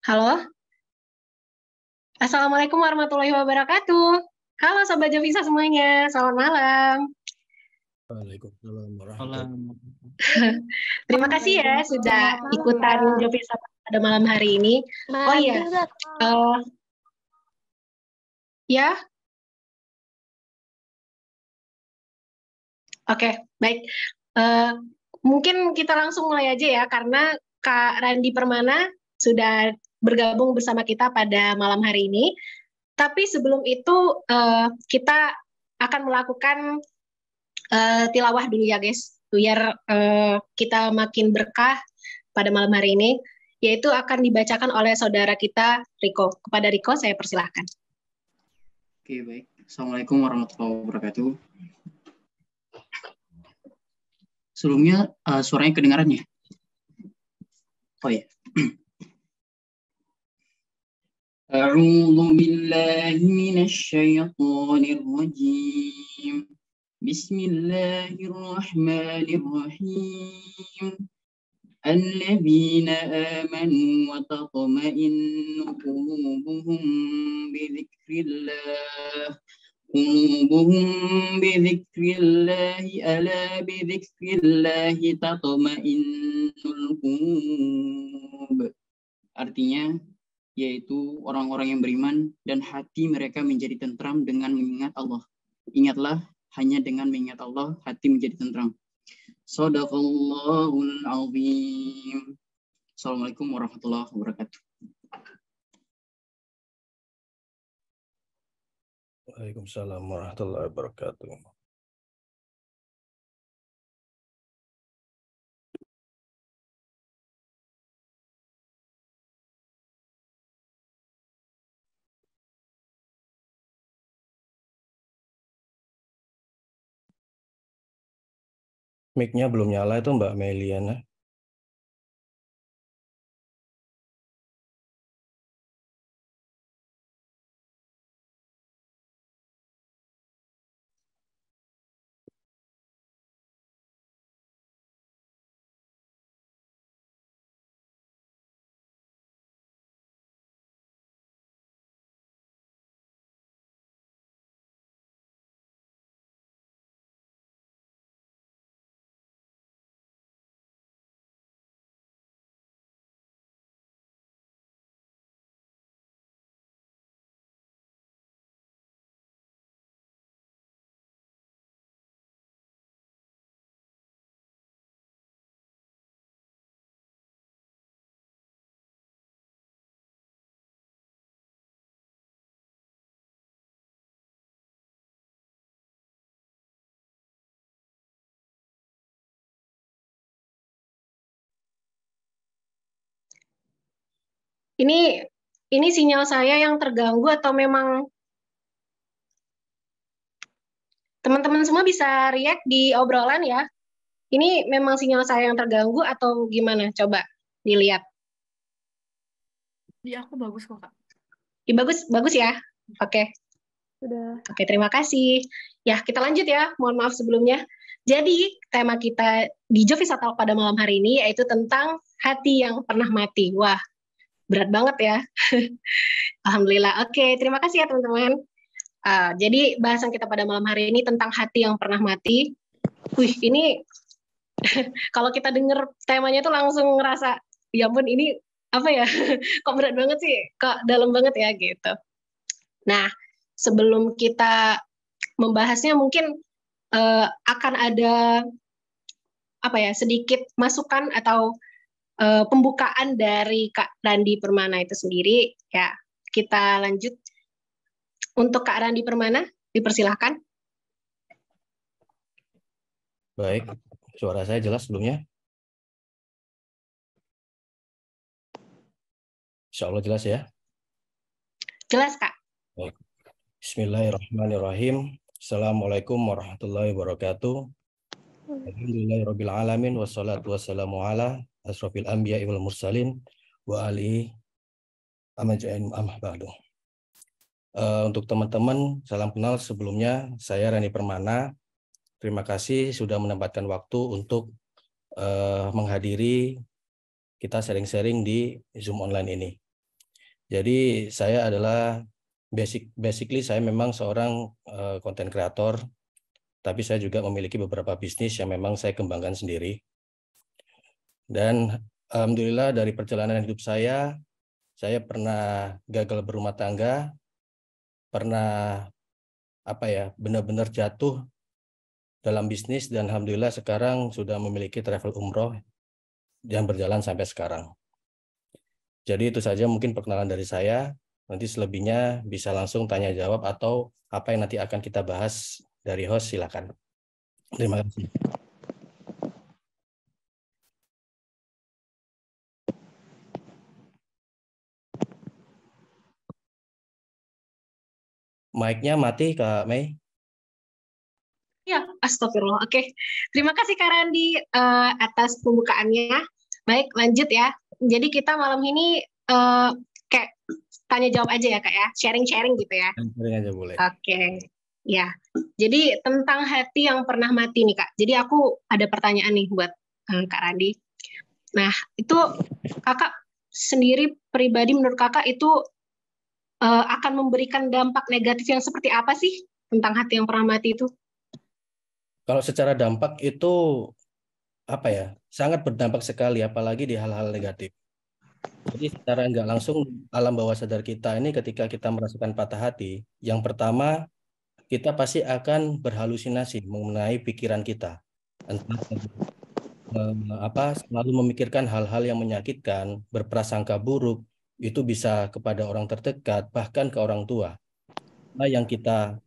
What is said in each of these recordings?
Halo, Assalamualaikum warahmatullahi wabarakatuh. Halo Sobat Jovisa semuanya, selamat malam. Waalaikumsalam warahmatullahi Malam. Terima kasih ya sudah ikutan Jovisa pada malam hari ini. Oh iya, ya, oke, baik. Mungkin kita langsung mulai aja ya, karena Kak Randi Permana sudah bergabung bersama kita pada malam hari ini. Tapi sebelum itu kita akan melakukan tilawah dulu ya guys, biar kita makin berkah pada malam hari ini, yaitu akan dibacakan oleh saudara kita Riko. Kepada Riko saya persilahkan. Oke, baik. Assalamualaikum warahmatullahi wabarakatuh. Sebelumnya suaranya kedengaran ya? Oh ya. A'udzu billahi minasy syaithanir rajim. Bismillahirrahmanirrahim. الذين آمنوا وتطمئن قلوبهم بذكر الله ألا بذكر الله تطمئن القلوب. Artinya yaitu orang-orang yang beriman dan hati mereka menjadi tentram dengan mengingat Allah. Ingatlah, hanya dengan mengingat Allah hati menjadi tentram. Shadaqallahul azim. Assalamualaikum warahmatullahi wabarakatuh. Waalaikumsalam warahmatullahi wabarakatuh. Mic-nya belum nyala itu Mbak Meliana. Ini sinyal saya yang terganggu atau memang teman-teman semua bisa react di obrolan ya? Ini memang sinyal saya yang terganggu atau gimana? Coba dilihat. Di aku bagus kok, Kak. Bagus ya? Oke. Sudah. Oke, terima kasih. Ya, kita lanjut ya. Mohon maaf sebelumnya. Jadi, tema kita di Jovisa Talk pada malam hari ini yaitu tentang hati yang pernah mati. Wah, berat banget ya. Alhamdulillah. Oke, terima kasih ya teman-teman. Jadi, bahasan kita pada malam hari ini tentang hati yang pernah mati. Wih, ini kalau kita dengar temanya tuh langsung ngerasa, ya ampun ini apa ya, kok berat banget sih, kok dalam banget ya gitu. Nah, sebelum kita membahasnya mungkin akan ada apa ya, sedikit masukan atau pembukaan dari Kak Randi Permana itu sendiri. Ya, kita lanjut. Untuk Kak Randi Permana, dipersilahkan. Baik, suara saya jelas sebelumnya? Insya Allah jelas ya? Jelas, Kak. Baik. Bismillahirrahmanirrahim. Assalamualaikum warahmatullahi wabarakatuh. Alhamdulillahirabbil alamin wassalatu wassalamu ala asrofil anbiya'i wal mursalin wa alihi amaja'in amah ba'du. Untuk teman-teman, salam kenal sebelumnya. Saya Randi Permana. Terima kasih sudah menempatkan waktu untuk menghadiri kita sharing-sharing di Zoom online ini. Jadi saya adalah basically saya memang seorang content creator, tapi saya juga memiliki beberapa bisnis yang memang saya kembangkan sendiri. Dan alhamdulillah dari perjalanan hidup saya pernah gagal berumah tangga, pernah benar-benar jatuh dalam bisnis, dan alhamdulillah sekarang sudah memiliki travel umroh yang berjalan sampai sekarang. Jadi itu saja mungkin perkenalan dari saya. Nanti selebihnya bisa langsung tanya jawab atau apa yang nanti akan kita bahas dari host, silakan. Terima kasih. Mic-nya mati, Kak Mei. Ya, astagfirullah. Oke, terima kasih Kak Randi atas pembukaannya. Baik, lanjut ya. Jadi kita malam ini kayak tanya jawab aja ya Kak ya, sharing-sharing gitu ya. Sharing aja boleh. Oke, ya. Jadi tentang hati yang pernah mati nih Kak. Jadi aku ada pertanyaan nih buat Kak Randi. Nah, itu Kakak sendiri pribadi menurut Kakak itu akan memberikan dampak negatif yang seperti apa sih tentang hati yang pernah mati itu? Kalau secara dampak itu sangat berdampak sekali, apalagi di hal-hal negatif. Jadi secara nggak langsung alam bawah sadar kita ini ketika kita merasakan patah hati, yang pertama kita pasti akan berhalusinasi mengenai pikiran kita. Entah selalu memikirkan hal-hal yang menyakitkan, berprasangka buruk, itu bisa kepada orang terdekat, bahkan ke orang tua. Nah, yang kita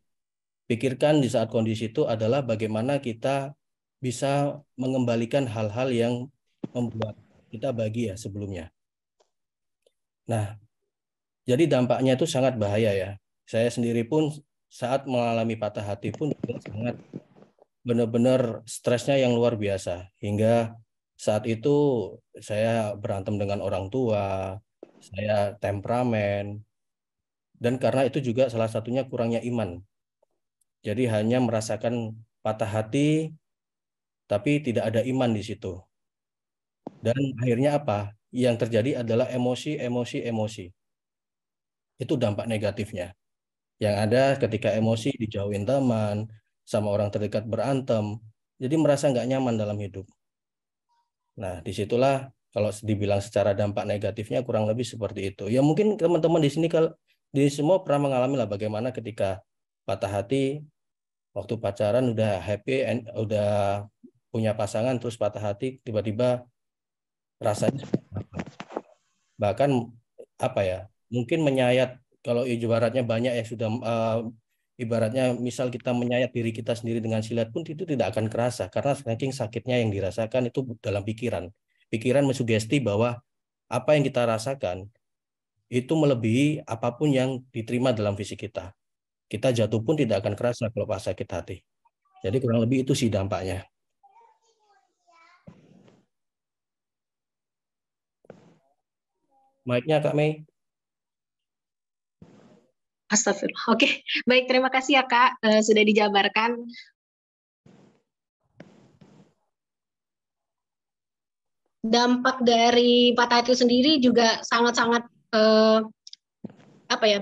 pikirkan di saat kondisi itu adalah bagaimana kita bisa mengembalikan hal-hal yang membuat kita bahagia sebelumnya. Nah, jadi dampaknya itu sangat bahaya ya. Saya sendiri pun saat mengalami patah hati pun juga sangat benar-benar stresnya yang luar biasa. Hingga saat itu saya berantem dengan orang tua, saya temperamen, dan karena itu juga salah satunya kurangnya iman. Jadi hanya merasakan patah hati, tapi tidak ada iman di situ. Dan akhirnya apa? Yang terjadi adalah emosi, emosi, emosi. Itu dampak negatifnya. Yang ada ketika emosi dijauhin teman, sama orang terdekat berantem, jadi merasa nggak nyaman dalam hidup. Nah, disitulah kalau dibilang secara dampak negatifnya kurang lebih seperti itu. Ya mungkin teman-teman di sini kalau di semua pernah mengalami lah bagaimana ketika patah hati, waktu pacaran udah happy, udah punya pasangan, terus patah hati, tiba-tiba rasanya bahkan mungkin menyayat, kalau ibaratnya banyak yang sudah ibaratnya misal kita menyayat diri kita sendiri dengan silat pun itu tidak akan kerasa karena saking sakitnya yang dirasakan itu dalam pikiran. Pikiran mensugesti bahwa apa yang kita rasakan itu melebihi apapun yang diterima dalam fisik kita. Kita jatuh pun tidak akan kerasa kalau pas sakit hati. Jadi kurang lebih itu sih dampaknya. Mic-nya Kak Mei. Astagfirullah. Oke, baik, terima kasih ya Kak sudah dijabarkan. Dampak dari patah hati sendiri juga sangat-sangat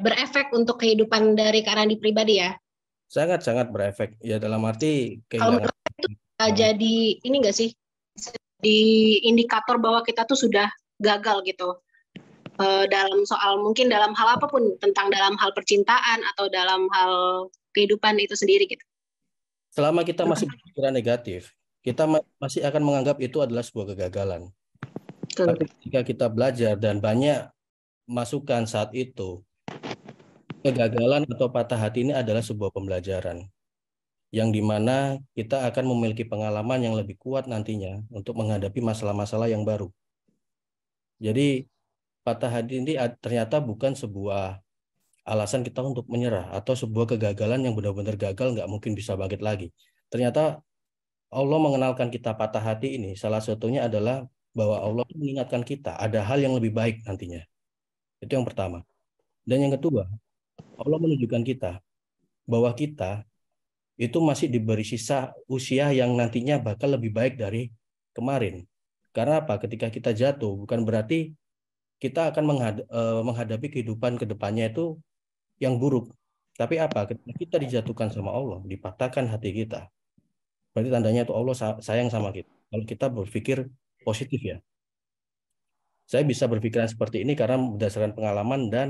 berefek untuk kehidupan dari Kak Randi pribadi ya. Sangat-sangat berefek. Ya dalam arti Kalau kehilangan. menurut itu jadi ini nggak sih? Di indikator bahwa kita tuh sudah gagal gitu. Dalam soal mungkin dalam hal apapun, tentang dalam hal percintaan atau dalam hal kehidupan itu sendiri gitu. Selama kita masih berpikiran negatif, kita masih akan menganggap itu adalah sebuah kegagalan. Tapi ketika kita belajar dan banyak masukan saat itu, kegagalan atau patah hati ini adalah sebuah pembelajaran yang dimana kita akan memiliki pengalaman yang lebih kuat nantinya untuk menghadapi masalah-masalah yang baru. Jadi patah hati ini ternyata bukan sebuah alasan kita untuk menyerah atau sebuah kegagalan yang benar-benar gagal nggak mungkin bisa bangkit lagi. Ternyata Allah mengenalkan kita patah hati ini salah satunya adalah bahwa Allah mengingatkan kita ada hal yang lebih baik nantinya. Itu yang pertama. Dan yang kedua, Allah menunjukkan kita bahwa kita itu masih diberi sisa usia yang nantinya bakal lebih baik dari kemarin. Karena apa? Ketika kita jatuh bukan berarti kita akan menghadapi kehidupan ke depannya itu yang buruk. Tapi apa? Ketika kita dijatuhkan sama Allah, dipatahkan hati kita, berarti tandanya itu Allah sayang sama kita. Kalau kita berpikir positif ya. Saya bisa berpikiran seperti ini karena berdasarkan pengalaman dan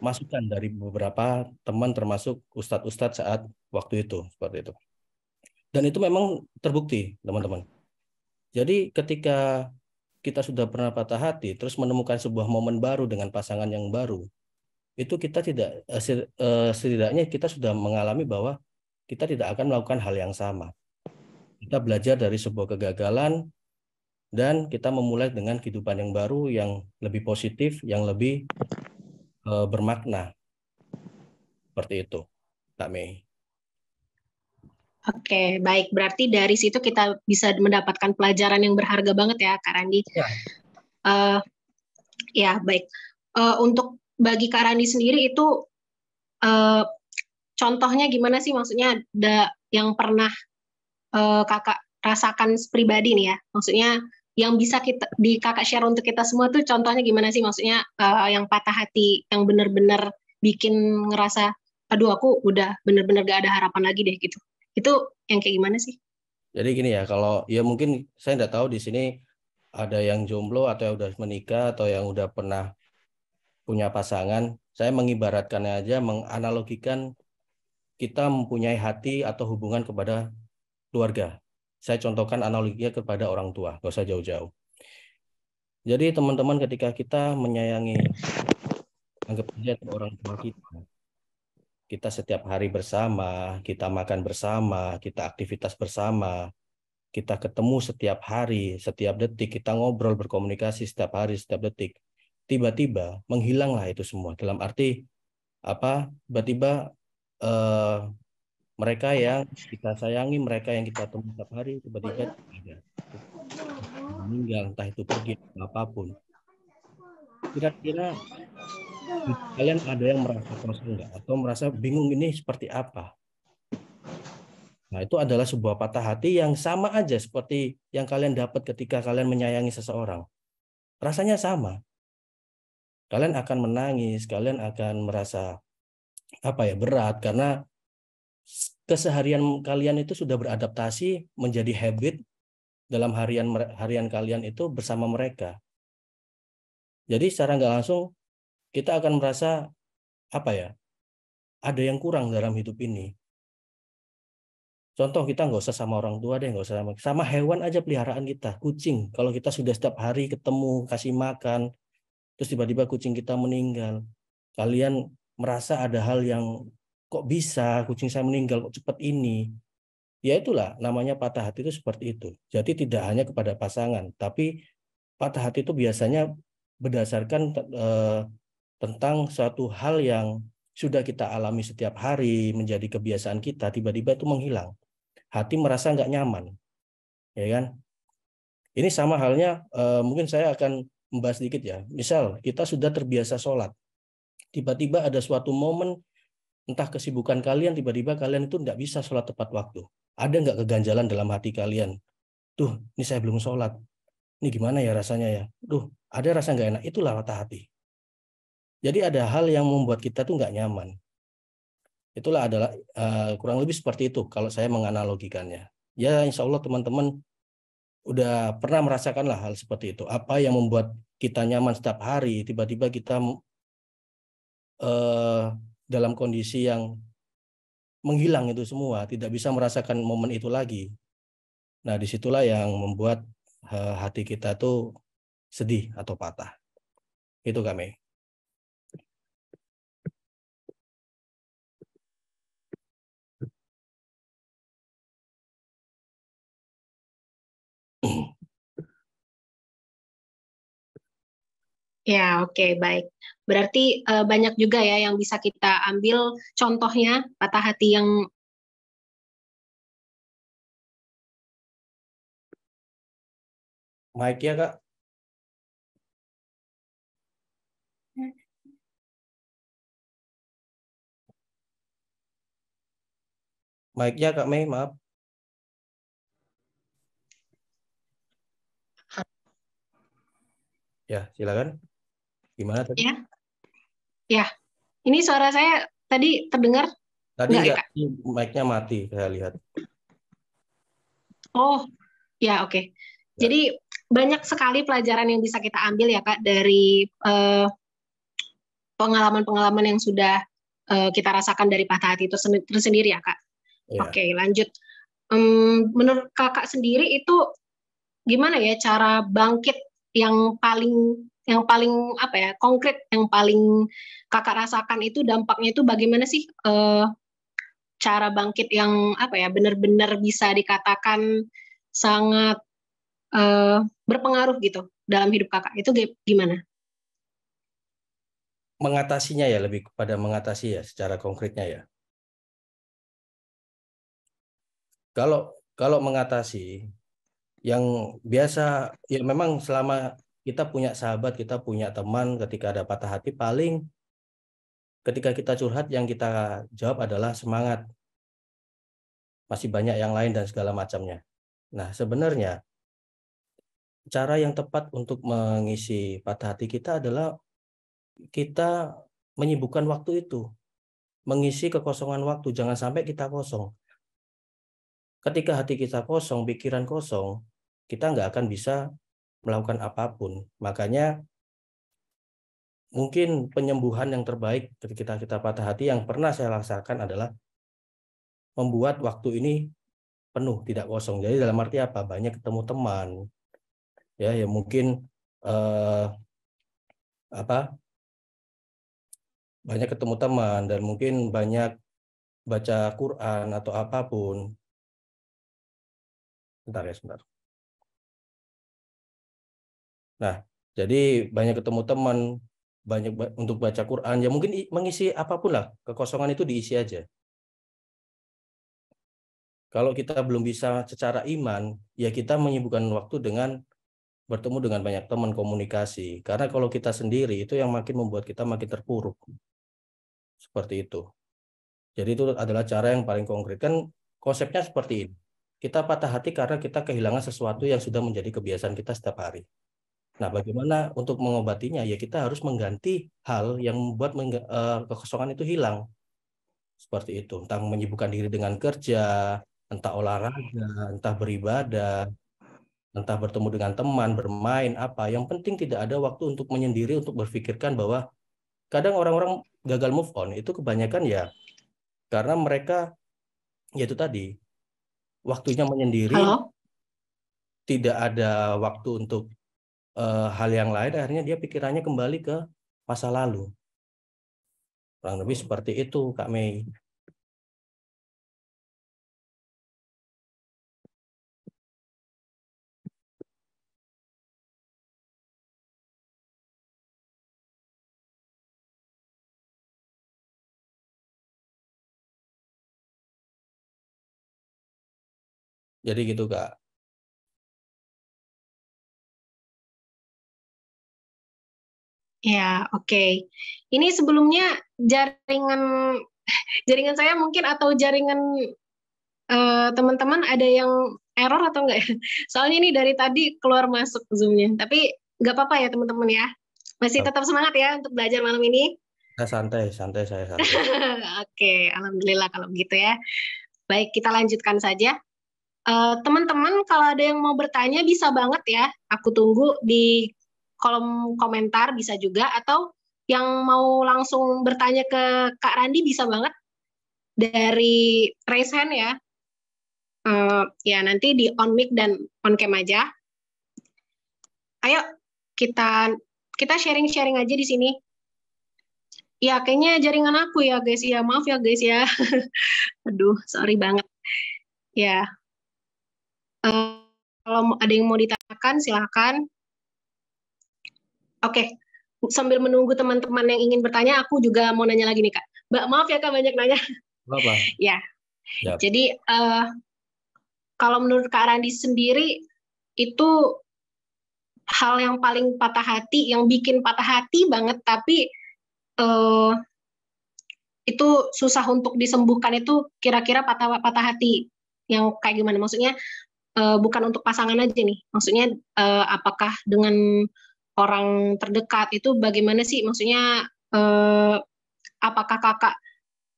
masukan dari beberapa teman termasuk ustadz-ustadz saat waktu itu seperti itu. Dan itu memang terbukti, teman-teman. Jadi ketika kita sudah pernah patah hati, terus menemukan sebuah momen baru dengan pasangan yang baru, itu kita tidak setidaknya kita sudah mengalami bahwa kita tidak akan melakukan hal yang sama. Kita belajar dari sebuah kegagalan dan kita memulai dengan kehidupan yang baru, yang lebih positif, yang lebih bermakna. Seperti itu, Kak Mei. Oke, baik. Berarti dari situ kita bisa mendapatkan pelajaran yang berharga banget ya, Kak Randi. Ya. Ya, baik. Untuk bagi Kak Randi sendiri itu contohnya gimana sih? Maksudnya yang pernah Kakak rasakan pribadi nih ya. Maksudnya yang bisa Kakak share untuk kita semua tuh contohnya gimana sih? Maksudnya yang patah hati, yang benar-benar bikin ngerasa, aduh aku udah benar-benar gak ada harapan lagi deh gitu. Itu yang kayak gimana sih? Jadi gini ya, kalau ya mungkin saya nggak tahu di sini ada yang jomblo atau yang udah menikah atau yang udah pernah punya pasangan. Saya mengibaratkannya aja, menganalogikan kita mempunyai hati atau hubungan kepada keluarga. Saya contohkan analoginya kepada orang tua, nggak usah jauh-jauh. Jadi teman-teman ketika kita menyayangi, anggap saja itu orang tua kita setiap hari bersama, kita makan bersama, kita aktivitas bersama, kita ketemu setiap hari, setiap detik, kita ngobrol, berkomunikasi setiap hari, setiap detik. Tiba-tiba menghilanglah itu semua. Dalam arti apa? Tiba-tiba mereka yang kita sayangi, mereka yang kita temui setiap hari, tiba-tiba ada meninggal, entah itu pergi apapun. Kira-kira kalian ada yang merasa kosong nggak? Atau merasa bingung ini seperti apa? Nah, itu adalah sebuah patah hati yang sama aja seperti yang kalian dapat ketika kalian menyayangi seseorang. Rasanya sama. Kalian akan menangis, kalian akan merasa berat karena keseharian kalian itu sudah beradaptasi menjadi habit dalam harian kalian itu bersama mereka. Jadi secara nggak langsung kita akan merasa ada yang kurang dalam hidup ini. Contoh kita nggak usah sama orang tua deh, nggak usah sama hewan aja peliharaan kita, kucing. Kalau kita sudah setiap hari ketemu, kasih makan, terus tiba-tiba kucing kita meninggal, kalian merasa ada hal yang kok bisa kucing saya meninggal kok cepat ini. Ya itulah namanya patah hati itu seperti itu. Jadi tidak hanya kepada pasangan, tapi patah hati itu biasanya berdasarkan tentang suatu hal yang sudah kita alami setiap hari, menjadi kebiasaan kita, tiba-tiba itu menghilang. Hati merasa nggak nyaman, ya kan? Ini sama halnya, mungkin saya akan membahas sedikit ya. Misal kita sudah terbiasa sholat, tiba-tiba ada suatu momen, entah kesibukan kalian, tiba-tiba kalian itu nggak bisa sholat tepat waktu. Ada nggak keganjalan dalam hati kalian? Tuh, ini saya belum sholat. Ini gimana ya rasanya ya? Duh, ada rasa nggak enak. Itulah patah hati. Jadi ada hal yang membuat kita tuh nggak nyaman. Itulah adalah kurang lebih seperti itu kalau saya menganalogikannya. Ya, insya Allah teman-teman udah pernah merasakan lah hal seperti itu. Apa yang membuat kita nyaman setiap hari, tiba-tiba kita dalam kondisi yang menghilang itu semua, tidak bisa merasakan momen itu lagi. Nah, disitulah yang membuat hati kita tuh sedih atau patah. Itu kami. Ya, oke, baik. Berarti banyak juga ya yang bisa kita ambil contohnya patah hati yang Mike ya Kak. Mike-nya Kak Mei, maaf. Ya, silakan. Gimana tadi? Ya, ya. Ini suara saya tadi terdengar? Tadi Enggak ya, enggak, Kak? mic-nya mati saya lihat. Oh, ya oke. Ya. Jadi banyak sekali pelajaran yang bisa kita ambil ya, Kak, dari pengalaman-pengalaman yang sudah kita rasakan dari patah hati itu sendiri ya, Kak. Ya. Oke, lanjut. Menurut Kakak sendiri itu gimana ya cara bangkit yang paling apa ya konkret, yang paling Kakak rasakan itu dampaknya itu bagaimana sih, cara bangkit yang apa ya benar-benar bisa dikatakan sangat berpengaruh gitu dalam hidup Kakak itu gimana? Mengatasinya ya, lebih kepada mengatasi ya secara konkretnya ya. Kalau mengatasi yang biasa ya, memang selama kita punya sahabat, kita punya teman, ketika ada patah hati paling ketika kita curhat yang kita jawab adalah semangat. Masih banyak yang lain dan segala macamnya. Nah, sebenarnya cara yang tepat untuk mengisi patah hati kita adalah kita menyibukkan waktu itu, mengisi kekosongan waktu, jangan sampai kita kosong. Ketika hati kita kosong, pikiran kosong, kita nggak akan bisa melakukan apapun. Makanya mungkin penyembuhan yang terbaik ketika kita patah hati yang pernah saya rasakan adalah membuat waktu ini penuh, tidak kosong. Jadi dalam arti apa? Banyak ketemu teman, ya mungkin banyak ketemu teman dan mungkin banyak baca Quran atau apapun. Sebentar. Nah, jadi banyak ketemu teman, banyak untuk baca Quran, ya mungkin mengisi apapun lah, kekosongan itu diisi aja. Kalau kita belum bisa secara iman, ya kita menyibukkan waktu dengan bertemu dengan banyak teman, komunikasi. Karena kalau kita sendiri itu yang makin membuat kita makin terpuruk. Seperti itu. Jadi itu adalah cara yang paling konkret. Kan konsepnya seperti ini. Kita patah hati karena kita kehilangan sesuatu yang sudah menjadi kebiasaan kita setiap hari. Nah, bagaimana untuk mengobatinya? Ya kita harus mengganti hal yang membuat kekosongan itu hilang. Seperti itu. Entah menyibukkan diri dengan kerja, entah olahraga, entah beribadah, entah bertemu dengan teman, bermain, apa. Yang penting tidak ada waktu untuk menyendiri, untuk berpikirkan bahwa kadang orang-orang gagal move on itu kebanyakan ya karena mereka, yaitu tadi, waktunya menyendiri, Halo? tidak ada waktu untuk hal yang lain, akhirnya dia pikirannya kembali ke masa lalu. Kurang lebih seperti itu, Kak Mei. Jadi gitu, Kak. Ya, oke. Ini sebelumnya jaringan saya mungkin atau jaringan teman-teman ada yang error atau enggak ya? Soalnya ini dari tadi keluar masuk Zoom-nya. Tapi nggak apa-apa ya teman-teman ya. Masih tetap semangat ya untuk belajar malam ini. Saya santai. Oke, alhamdulillah kalau begitu ya. Baik, kita lanjutkan saja. Teman-teman kalau ada yang mau bertanya bisa banget ya. Aku tunggu di kolom komentar bisa juga, atau yang mau langsung bertanya ke Kak Randi bisa banget dari raise hand ya. Ya nanti di on mic dan on cam aja. Ayo kita sharing-sharing aja di sini. Ya kayaknya jaringan aku ya guys ya, maaf ya guys ya. Aduh, sorry banget. Ya, kalau ada yang mau ditanyakan silahkan. Oke, sambil menunggu teman-teman yang ingin bertanya, aku juga mau nanya lagi nih Kak. Mbak, maaf ya Kak banyak nanya. Apa? Ya, Yap. jadi kalau menurut Kak Randi sendiri, itu hal yang paling patah hati, yang bikin patah hati banget, tapi itu susah untuk disembuhkan itu kira-kira patah hati yang kayak gimana? Maksudnya bukan untuk pasangan aja nih. Maksudnya apakah dengan orang terdekat itu bagaimana sih? Maksudnya apakah kakak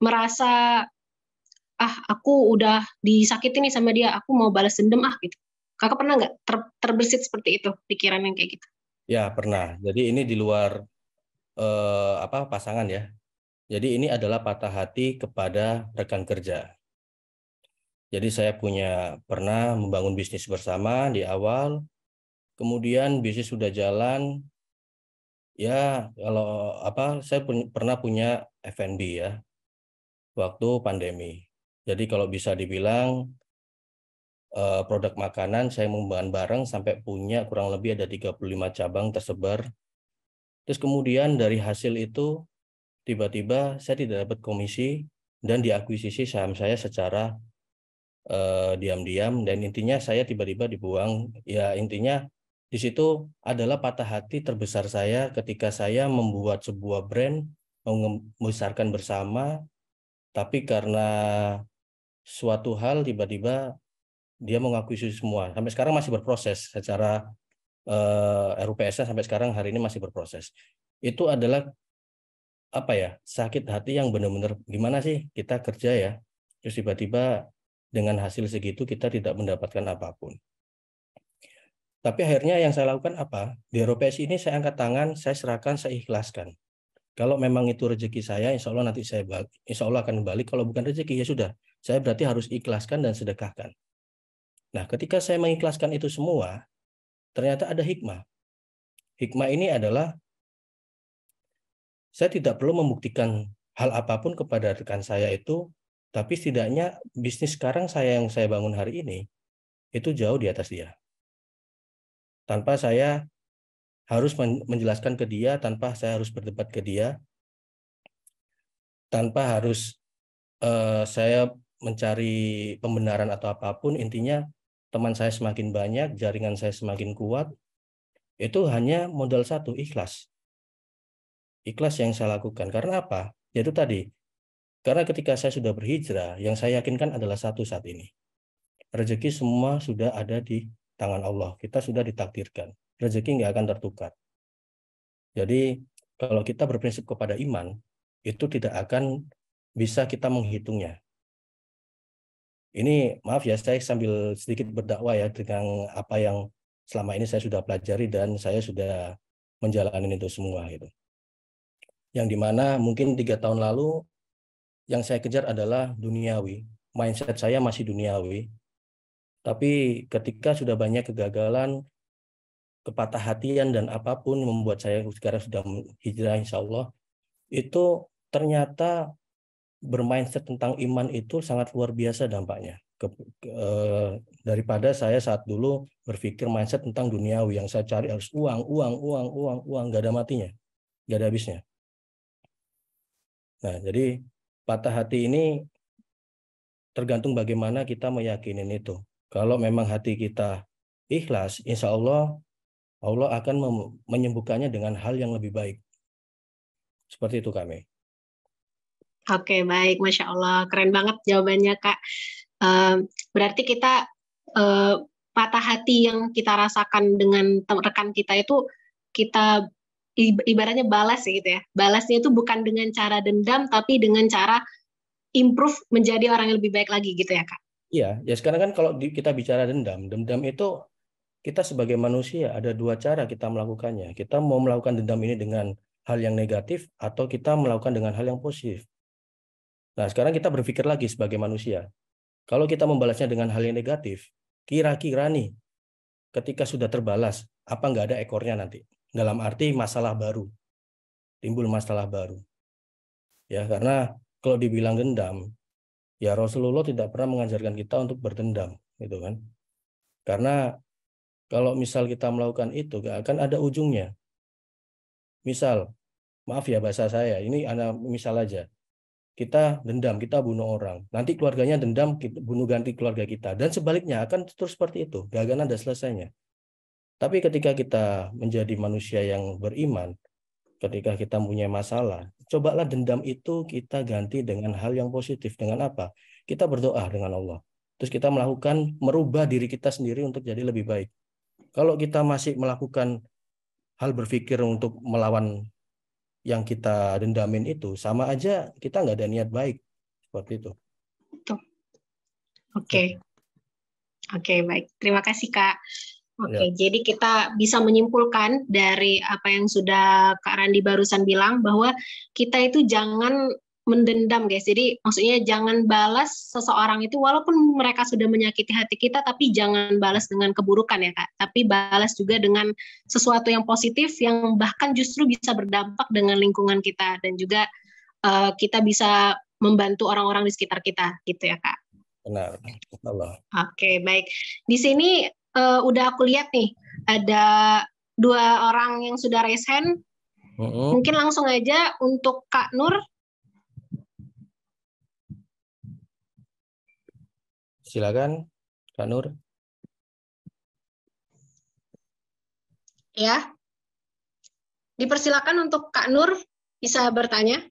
merasa aku udah disakitin nih sama dia, aku mau balas dendam gitu. Kakak pernah nggak terbersit seperti itu, pikiran yang kayak gitu? Ya, pernah. Jadi ini di luar pasangan ya. Jadi ini adalah patah hati kepada rekan kerja. Jadi saya pernah membangun bisnis bersama di awal, kemudian bisnis sudah jalan, ya kalau saya pernah punya F&B ya, waktu pandemi. Jadi kalau bisa dibilang produk makanan saya mengembangkan bareng sampai punya kurang lebih ada 35 cabang tersebar. Terus kemudian dari hasil itu tiba-tiba saya tidak dapat komisi dan diakuisisi saham saya secara diam-diam, dan intinya saya tiba-tiba dibuang. Ya intinya di situ adalah patah hati terbesar saya ketika saya membuat sebuah brand, membesarkan bersama, tapi karena suatu hal tiba-tiba dia mengakuisisi semua. Sampai sekarang masih berproses secara RUPS-nya, sampai sekarang hari ini masih berproses. Itu adalah sakit hati yang benar-benar gimana sih kita kerja ya, terus tiba-tiba dengan hasil segitu kita tidak mendapatkan apapun. Tapi akhirnya yang saya lakukan apa? Di RUPS ini saya angkat tangan, saya serahkan, saya ikhlaskan. Kalau memang itu rezeki saya, insya Allah nanti insya Allah akan balik. Kalau bukan rezeki ya sudah, saya berarti harus ikhlaskan dan sedekahkan. Nah, ketika saya mengikhlaskan itu semua, ternyata ada hikmah. Hikmah ini adalah saya tidak perlu membuktikan hal apapun kepada rekan saya itu, tapi setidaknya bisnis sekarang yang saya bangun hari ini, itu jauh di atas dia. Tanpa saya harus menjelaskan ke dia, tanpa saya harus berdebat ke dia, tanpa harus saya mencari pembenaran atau apapun, intinya teman saya semakin banyak, jaringan saya semakin kuat, itu hanya modal satu, ikhlas. Ikhlas yang saya lakukan. Karena apa? Yaitu tadi, karena ketika saya sudah berhijrah, yang saya yakinkan adalah satu saat ini. Rezeki semua sudah ada di tangan Allah. Kita sudah ditakdirkan. Rezeki nggak akan tertukar. Jadi, kalau kita berprinsip kepada iman, itu tidak akan bisa kita menghitungnya. Ini maaf ya, saya sambil sedikit berdakwah ya dengan apa yang selama ini saya sudah pelajari dan saya sudah menjalani itu semua gitu. Yang dimana mungkin 3 tahun lalu yang saya kejar adalah duniawi. Mindset saya masih duniawi. Tapi ketika sudah banyak kegagalan, kepatah hatian dan apapun membuat saya sekarang sudah hijrah insya Allah, itu ternyata bermindset tentang iman itu sangat luar biasa dampaknya. Daripada saya saat dulu berpikir mindset tentang duniawi, yang saya cari harus uang, nggak ada matinya, nggak ada habisnya. Nah, jadi patah hati ini tergantung bagaimana kita meyakinin itu. Kalau memang hati kita ikhlas, insya Allah Allah akan menyembuhkannya dengan hal yang lebih baik. Seperti itu kami. Oke, baik. Masya Allah. Keren banget jawabannya, Kak. Berarti kita patah hati yang kita rasakan dengan rekan kita itu kita ibaratnya balas gitu ya. Balasnya itu bukan dengan cara dendam, tapi dengan cara improve menjadi orang yang lebih baik lagi gitu ya, Kak? Iya, ya sekarang kan kalau kita bicara dendam itu kita sebagai manusia ada 2 cara kita melakukannya. Kita mau melakukan dendam ini dengan hal yang negatif atau kita melakukan dengan hal yang positif. Nah, sekarang kita berpikir lagi sebagai manusia. Kalau kita membalasnya dengan hal yang negatif, kira-kira nih, ketika sudah terbalas, apa nggak ada ekornya nanti? Dalam arti masalah baru, timbul masalah baru. Ya, karena kalau dibilang dendam, ya Rasulullah tidak pernah mengajarkan kita untuk berdendam, gitu kan? Karena kalau misal kita melakukan itu, nggak akan ada ujungnya. Misal, maaf ya bahasa saya, ini misal aja. Kita dendam, kita bunuh orang. Nanti keluarganya dendam, kita bunuh ganti keluarga kita. Dan sebaliknya akan terus seperti itu. Gak akan ada selesainya. Tapi ketika kita menjadi manusia yang beriman, ketika kita punya masalah, cobalah dendam itu kita ganti dengan hal yang positif. Dengan apa? Kita berdoa dengan Allah. Terus kita merubah diri kita sendiri untuk jadi lebih baik. Kalau kita masih melakukan hal berpikir untuk melawan yang kita dendamin itu, sama aja kita nggak ada niat baik. Seperti itu. Oke. Oke, baik. Terima kasih, Kak. Oke, Ya. jadi kita bisa menyimpulkan dari apa yang sudah Kak Randi barusan bilang bahwa kita itu jangan mendendam, guys. Jadi maksudnya jangan balas seseorang itu walaupun mereka sudah menyakiti hati kita, tapi jangan balas dengan keburukan ya, Kak. Tapi balas juga dengan sesuatu yang positif yang bahkan justru bisa berdampak dengan lingkungan kita dan juga kita bisa membantu orang-orang di sekitar kita, gitu ya, Kak. Benar. Allah. Oke, baik. Di sini udah aku lihat nih, ada 2 orang yang sudah raise hand. Mungkin langsung aja untuk Kak Nur. Silakan, Kak Nur. Ya. Dipersilakan untuk Kak Nur bisa bertanya.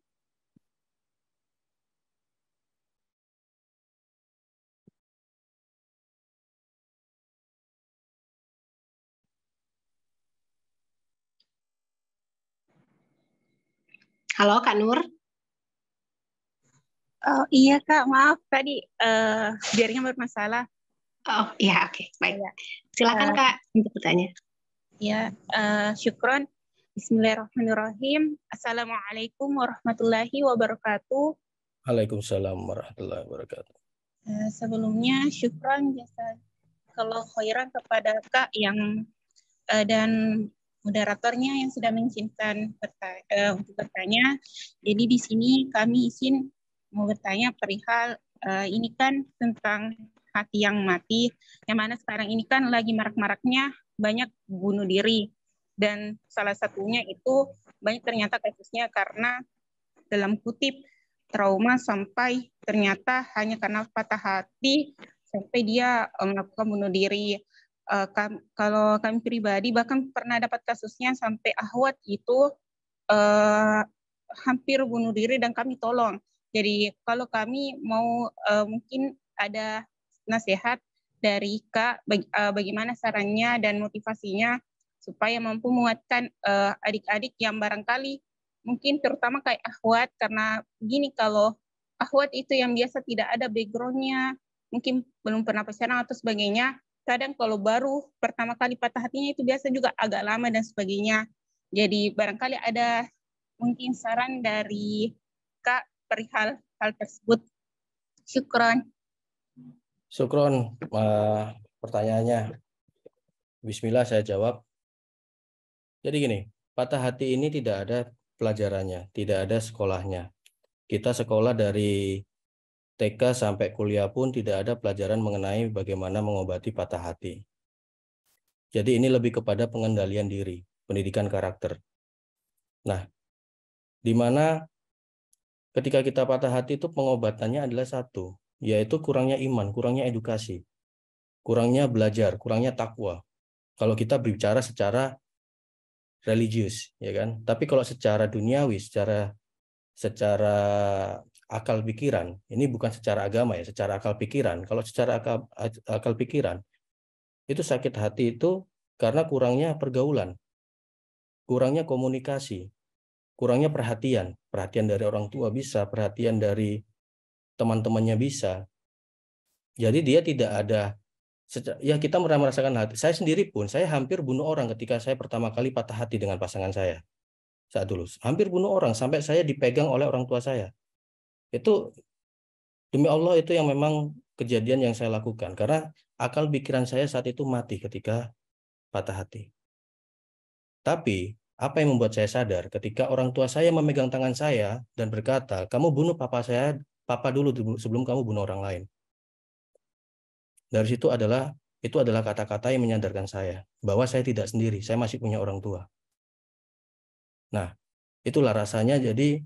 Halo Kak Nur. Oh iya Kak, maaf tadi jaringan bermasalah. Oh iya, oke, baik. Silakan Kak untuk bertanya. Ya, syukron. Bismillahirrahmanirrahim. Assalamualaikum warahmatullahi wabarakatuh. Waalaikumsalam warahmatullahi wabarakatuh. Sebelumnya syukron jasa kalau khairan kepada Kak yang dan moderatornya yang sudah mengizinkan untuk bertanya. Jadi di sini kami izin mau bertanya perihal ini kan tentang hati yang mati, yang mana sekarang ini kan lagi marak-maraknya banyak bunuh diri, dan salah satunya itu banyak ternyata kasusnya karena dalam kutip trauma sampai ternyata hanya karena patah hati sampai dia melakukan bunuh diri. Kalau kami pribadi bahkan pernah dapat kasusnya sampai akhwat itu hampir bunuh diri dan kami tolong. Jadi kalau kami mau mungkin ada nasihat dari Kak bagaimana sarannya dan motivasinya supaya mampu menguatkan adik-adik yang barangkali mungkin terutama kayak akhwat, karena gini, kalau akhwat itu yang biasa tidak ada background-nya, mungkin belum pernah pacaran atau sebagainya, kadang kalau baru pertama kali patah hatinya itu biasa juga agak lama dan sebagainya. Jadi barangkali ada mungkin saran dari Kak perihal hal tersebut. Syukron. Syukron pertanyaannya. Bismillah saya jawab. Jadi gini, patah hati ini tidak ada pelajarannya, tidak ada sekolahnya. Kita sekolah dari TK sampai kuliah pun tidak ada pelajaran mengenai bagaimana mengobati patah hati. Jadi ini lebih kepada pengendalian diri, pendidikan karakter. Nah, di mana ketika kita patah hati itu pengobatannya adalah satu, yaitu kurangnya iman, kurangnya edukasi, kurangnya belajar, kurangnya takwa. Kalau kita berbicara secara religius, ya kan? Tapi kalau secara duniawi, secara akal pikiran, ini bukan secara agama ya, secara akal pikiran. Kalau secara akal pikiran, itu sakit hati itu karena kurangnya pergaulan, kurangnya komunikasi, kurangnya perhatian dari orang tua bisa, perhatian dari teman-temannya bisa. Jadi dia tidak ada, ya kita merasakan hati. Saya sendiri pun, saya hampir bunuh orang ketika saya pertama kali patah hati dengan pasangan saya. Saat dulu, hampir bunuh orang sampai saya dipegang oleh orang tua saya. Itu demi Allah itu yang memang kejadian yang saya lakukan. Karena akal pikiran saya saat itu mati ketika patah hati. Tapi apa yang membuat saya sadar ketika orang tua saya memegang tangan saya dan berkata, kamu bunuh papa dulu sebelum kamu bunuh orang lain. Dari situ itu adalah kata-kata yang menyadarkan saya bahwa saya tidak sendiri, saya masih punya orang tua. Nah, itulah rasanya. Jadi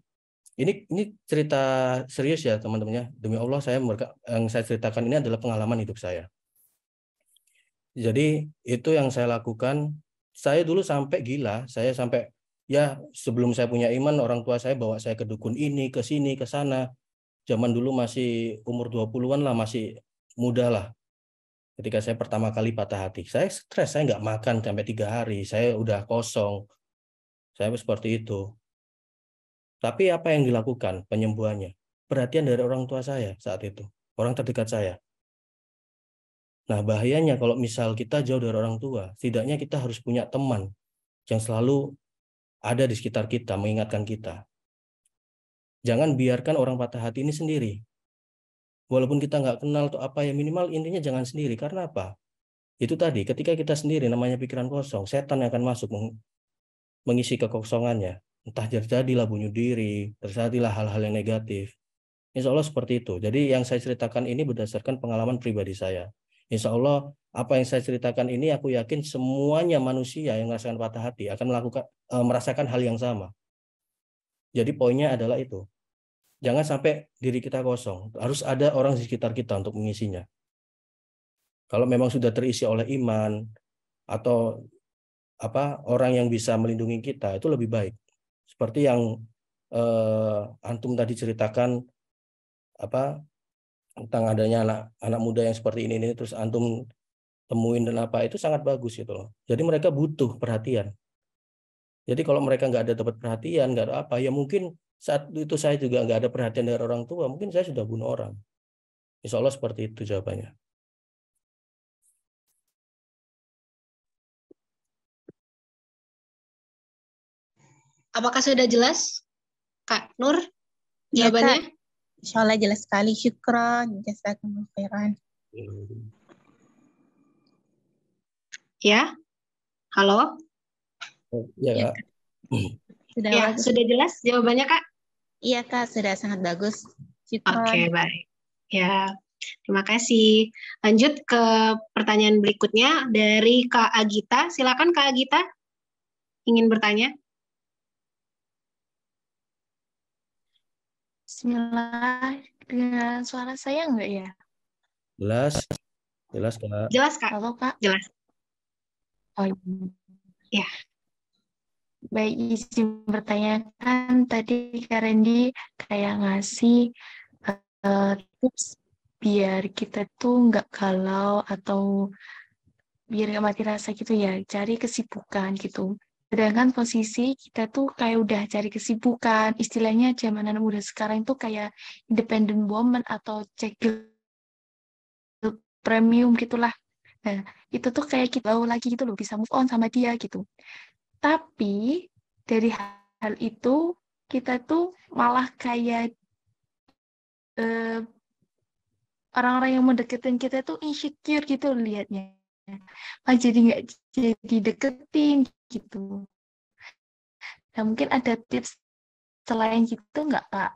ini cerita serius ya teman-temannya. Demi Allah yang saya ceritakan ini adalah pengalaman hidup saya. Jadi itu yang saya lakukan. Saya dulu sampai gila, saya sampai ya sebelum saya punya iman orang tua saya bawa saya ke dukun ini, ke sini, ke sana. Zaman dulu masih umur 20-an lah, masih muda lah. Ketika saya pertama kali patah hati, saya stres, saya nggak makan sampai 3 hari, saya udah kosong, saya seperti itu. Tapi apa yang dilakukan penyembuhannya? Perhatian dari orang tua saya saat itu, orang terdekat saya. Nah, bahayanya kalau misal kita jauh dari orang tua, setidaknya kita harus punya teman yang selalu ada di sekitar kita, mengingatkan kita. Jangan biarkan orang patah hati ini sendiri. Walaupun kita nggak kenal atau apa ya, minimal intinya jangan sendiri. Karena apa? Itu tadi, ketika kita sendiri, namanya pikiran kosong, setan yang akan masuk mengisi kekosongannya. Entah terjadilah bunuh diri, terjadilah hal-hal yang negatif. Insya Allah seperti itu. Jadi yang saya ceritakan ini berdasarkan pengalaman pribadi saya. Insya Allah apa yang saya ceritakan ini aku yakin semuanya manusia yang merasakan patah hati akan merasakan hal yang sama. Jadi poinnya adalah itu. Jangan sampai diri kita kosong. Harus ada orang di sekitar kita untuk mengisinya. Kalau memang sudah terisi oleh iman atau orang yang bisa melindungi kita, itu lebih baik. Seperti yang antum tadi ceritakan tentang adanya anak muda yang seperti ini terus antum temuin dan itu sangat bagus gitu loh. Jadi mereka butuh perhatian. Jadi kalau mereka nggak ada dapat perhatian, nggak ada apa, ya mungkin saat itu saya juga nggak ada perhatian dari orang tua, mungkin saya sudah bunuh orang. Insya Allah seperti itu jawabannya. Apakah sudah jelas, Kak Nur, Ya, jawabannya? Kak. Insya Allah jelas sekali. Syukron. Jazakumullah khairan. Ya, halo? Ya, Kak. Sudah Ya, bagus. sudah jelas jawabannya, Kak? Iya, Kak. Sudah sangat bagus. Syukron. Oke, baik. Ya, terima kasih. Lanjut ke pertanyaan berikutnya dari Kak Agita. Silakan Kak Agita, ingin bertanya. Bismillah, dengan suara saya enggak ya? Jelas, Kak. Jelas, Kak. Halo, Kak. Jelas. Oh, Ya. Baik, izin bertanyakan tadi Kak Randy kayak ngasih tips biar kita tuh nggak galau atau biar nggak mati rasa gitu ya, cari kesibukan gitu. Sedangkan posisi kita tuh kayak udah cari kesibukan, istilahnya zaman anak muda sekarang itu kayak independent woman atau check premium gitulah. Nah, itu tuh kayak kita lagi gitu loh, bisa move on sama dia gitu. Tapi dari hal itu kita tuh malah kayak orang-orang yang mendeketin kita tuh insecure gitu liatnya. Malah jadi nggak jadi deketin gitu. Nah, mungkin ada tips selain gitu nggak, Pak?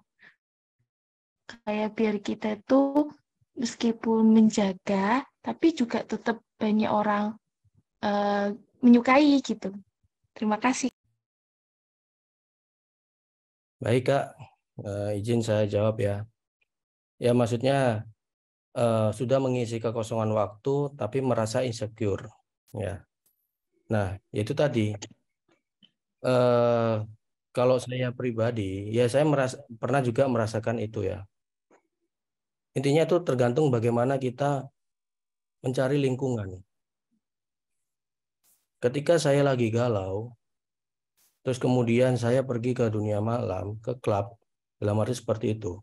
Kayak biar kita tuh meskipun menjaga, tapi juga tetap banyak orang menyukai gitu. Terima kasih. Baik, Kak. Izin saya jawab ya. Ya, maksudnya sudah mengisi kekosongan waktu tapi merasa insecure. Ya. Nah, itu tadi. Kalau saya pribadi, ya saya pernah juga merasakan itu ya. Intinya itu tergantung bagaimana kita mencari lingkungan. Ketika saya lagi galau, terus kemudian saya pergi ke dunia malam, ke klub, dalam arti seperti itu.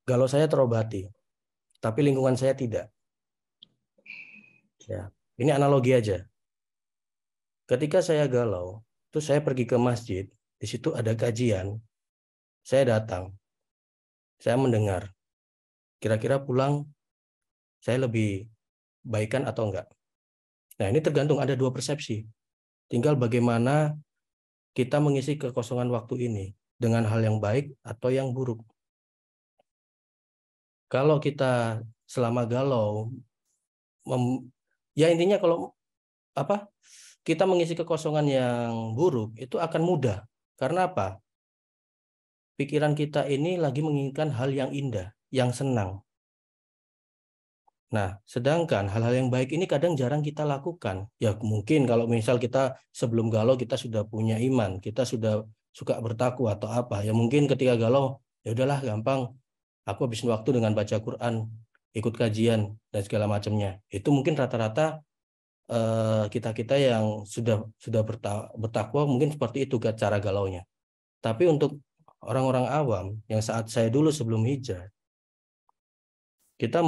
Galau saya terobati, tapi lingkungan saya tidak. Ya, ini analogi aja. Ketika saya galau, terus saya pergi ke masjid, di situ ada kajian, saya datang, saya mendengar. Kira-kira pulang saya lebih baikan atau enggak? Nah, ini tergantung, ada 2 persepsi. Tinggal bagaimana kita mengisi kekosongan waktu ini dengan hal yang baik atau yang buruk. Kalau kita selama galau, ya intinya kalau kita mengisi kekosongan yang buruk itu akan mudah. Karena apa? Pikiran kita ini lagi menginginkan hal yang indah, yang senang. Nah, sedangkan hal-hal yang baik ini kadang jarang kita lakukan. Ya mungkin kalau misal kita sebelum galau kita sudah punya iman, kita sudah suka bertakwa atau apa. Ya mungkin ketika galau, ya udahlah gampang, aku habisin waktu dengan baca Quran. ikut kajian dan segala macamnya. Itu mungkin rata-rata kita-kita yang sudah bertakwa mungkin seperti itu cara galaunya. Tapi untuk orang-orang awam yang saat saya dulu sebelum hijrah, kita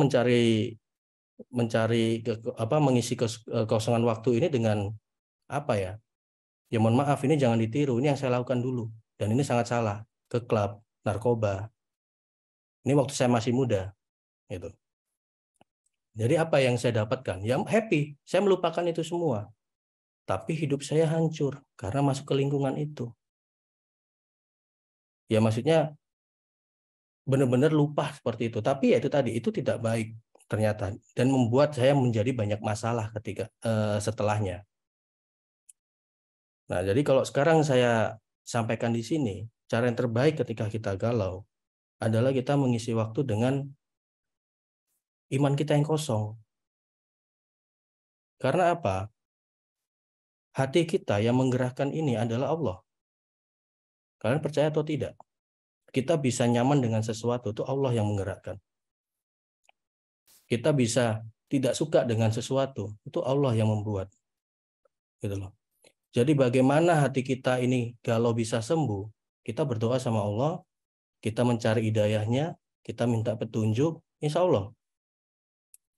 mengisi kekosongan waktu ini dengan apa ya? Ya mohon maaf, ini jangan ditiru. Ini yang saya lakukan dulu dan ini sangat salah. Ke klub, narkoba. Ini waktu saya masih muda, gitu. Jadi apa yang saya dapatkan? Ya happy, saya melupakan itu semua. Tapi hidup saya hancur karena masuk ke lingkungan itu. Ya maksudnya benar-benar lupa seperti itu. Tapi ya itu tadi, itu tidak baik ternyata dan membuat saya menjadi banyak masalah ketika setelahnya. Nah, jadi kalau sekarang saya sampaikan di sini, cara yang terbaik ketika kita galau adalah kita mengisi waktu dengan iman kita yang kosong. Karena apa? Hati kita yang menggerakkan ini adalah Allah. Kalian percaya atau tidak? Kita bisa nyaman dengan sesuatu, itu Allah yang menggerakkan. Kita bisa tidak suka dengan sesuatu, itu Allah yang membuat. Gitu loh. Jadi bagaimana hati kita ini galau bisa sembuh? Kita berdoa sama Allah, kita mencari hidayahnya, kita minta petunjuk, insya Allah.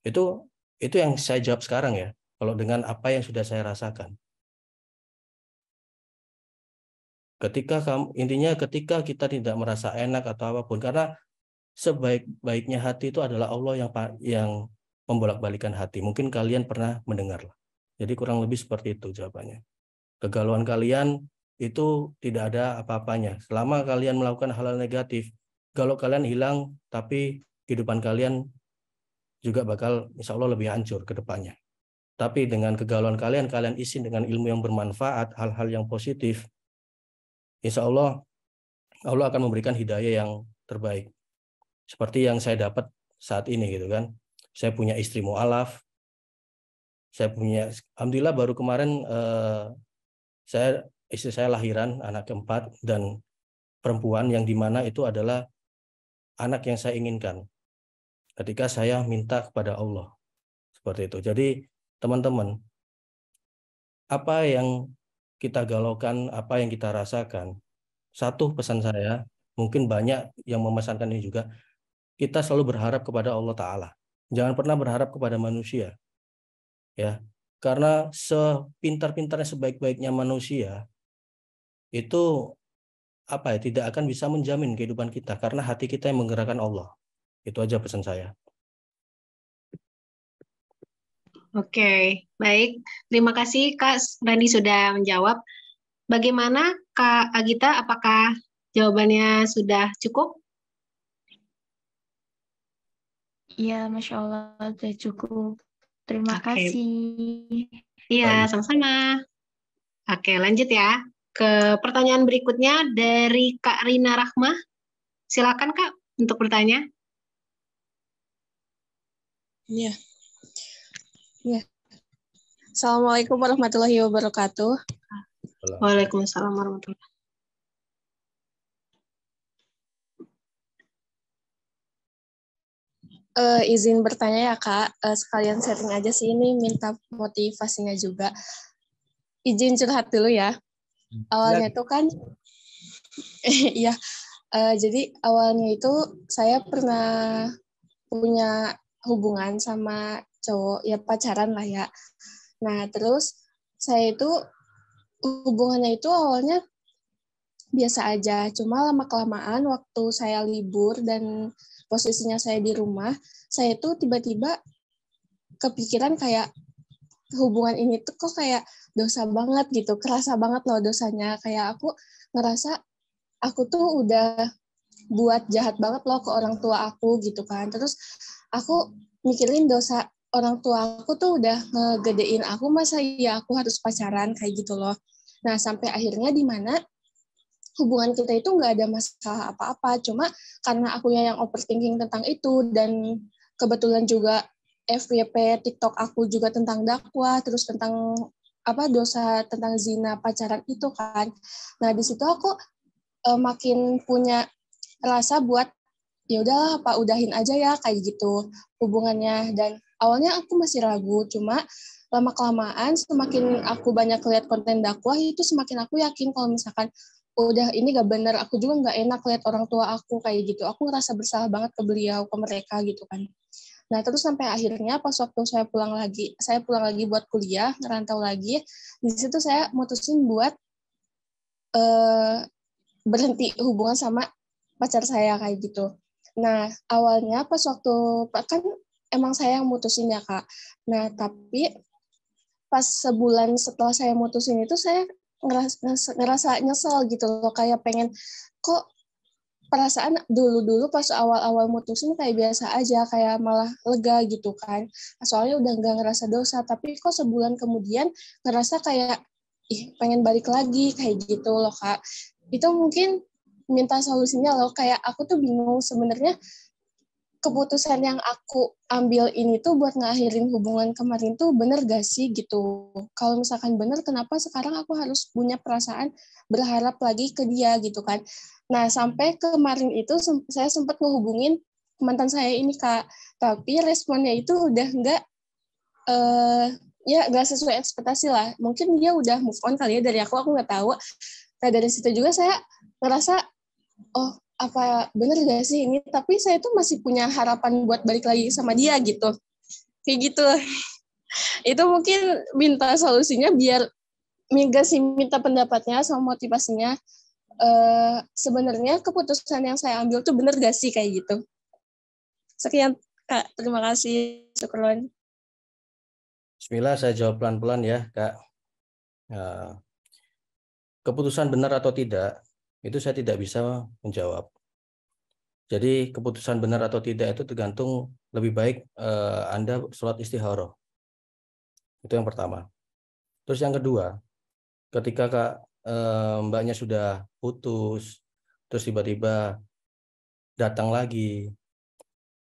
Itu yang saya jawab sekarang ya, kalau dengan apa yang sudah saya rasakan. Intinya ketika kita tidak merasa enak atau apapun, karena sebaik-baiknya hati itu adalah Allah yang membolak-balikan hati. Mungkin kalian pernah mendengar. Jadi kurang lebih seperti itu jawabannya. Kegalauan kalian itu tidak ada apa-apanya. Selama kalian melakukan hal-hal negatif, galau kalian hilang, tapi kehidupan kalian juga bakal insya Allah lebih hancur ke depannya. Tapi dengan kegalauan kalian isi dengan ilmu yang bermanfaat, hal-hal yang positif, insya Allah akan memberikan hidayah yang terbaik. Seperti yang saya dapat saat ini gitu kan. Saya punya istri mu'alaf. Alhamdulillah baru kemarin istri saya lahiran anak keempat dan perempuan yang dimana itu adalah anak yang saya inginkan ketika saya minta kepada Allah. Seperti itu. Jadi teman-teman, apa yang kita galaukan, apa yang kita rasakan, satu pesan saya, mungkin banyak yang memesankan ini juga, kita selalu berharap kepada Allah Ta'ala. Jangan pernah berharap kepada manusia. Ya, karena sepintar-pintarnya, sebaik-baiknya manusia, itu tidak akan bisa menjamin kehidupan kita, karena hati kita yang menggerakkan Allah. Itu aja pesan saya. Oke, baik. Terima kasih Kak Randi sudah menjawab. Bagaimana Kak Agita, apakah jawabannya sudah cukup? Iya, Masya Allah, sudah cukup. Terima kasih. Iya, sama-sama. Oke, lanjut ya. Ke pertanyaan berikutnya dari Kak Rina Rahmah. Silakan Kak untuk bertanya. Iya. Ya. Assalamualaikum warahmatullahi wabarakatuh. Waalaikumsalam warahmatullahi wabarakatuh. Izin bertanya ya Kak, sekalian sharing aja sih, ini minta motivasinya juga. Izin curhat dulu ya. Awalnya itu kan, iya, jadi awalnya itu saya pernah punya hubungan sama cowok, ya pacaran lah ya. Nah terus saya itu hubungannya itu awalnya biasa aja, cuma lama-kelamaan waktu saya libur dan posisinya saya di rumah, saya tuh tiba-tiba kepikiran kayak hubungan ini tuh kok kayak dosa banget gitu, kerasa banget loh dosanya, kayak aku ngerasa aku tuh udah buat jahat banget loh ke orang tua aku gitu kan. Terus aku mikirin dosa orang tua aku tuh udah ngegedein aku, masa iya aku harus pacaran kayak gitu loh. Nah sampai akhirnya di mana hubungan kita itu nggak ada masalah apa-apa, cuma karena akunya yang overthinking tentang itu, dan kebetulan juga FYP TikTok aku juga tentang dakwah, terus tentang dosa tentang zina pacaran itu kan. Nah di situ aku makin punya rasa buat ya udahlah Pak, udahin aja ya kayak gitu hubungannya. Dan awalnya aku masih ragu, cuma lama-kelamaan semakin aku banyak lihat konten dakwah itu semakin aku yakin kalau misalkan udah ini gak bener, aku juga gak enak lihat orang tua aku kayak gitu. Aku ngerasa bersalah banget ke beliau, ke mereka gitu kan. Nah, terus sampai akhirnya pas waktu saya pulang lagi buat kuliah, ngerantau lagi, di situ saya mutusin buat berhenti hubungan sama pacar saya kayak gitu. Nah, awalnya pas waktu kan emang saya yang mutusin ya, Kak. Nah, tapi pas sebulan setelah saya mutusin itu saya ngerasa nyesel gitu loh, kayak pengen kok perasaan dulu-dulu pas awal-awal mutusin kayak biasa aja, kayak malah lega gitu kan. Soalnya udah nggak ngerasa dosa, tapi kok sebulan kemudian ngerasa kayak pengen balik lagi kayak gitu loh, Kak. Itu mungkin minta solusinya loh, kayak aku tuh bingung sebenarnya keputusan yang aku ambil ini tuh buat ngakhirin hubungan kemarin tuh bener gak sih gitu. Kalau misalkan bener, kenapa sekarang aku harus punya perasaan berharap lagi ke dia gitu kan. Nah, sampai kemarin itu saya sempat ngehubungin mantan saya ini, Kak. Tapi responnya itu udah nggak sesuai ekspektasi lah. Mungkin dia udah move on kali ya dari aku nggak tahu. Nah, dari situ juga saya ngerasa, oh, apa bener gak sih ini? Tapi saya tuh masih punya harapan buat balik lagi sama dia gitu. Kayak gitu. Itu mungkin minta solusinya biar minta pendapatnya sama motivasinya. Sebenarnya keputusan yang saya ambil tuh bener gak sih kayak gitu. Sekian, Kak. Terima kasih. Syukron. Bismillah, saya jawab pelan-pelan ya, Kak. Nah, keputusan benar atau tidak, itu saya tidak bisa menjawab. Jadi keputusan benar atau tidak itu tergantung, lebih baik Anda sholat istikharah. Itu yang pertama. Terus yang kedua, ketika Kak mbaknya sudah putus, terus tiba-tiba datang lagi.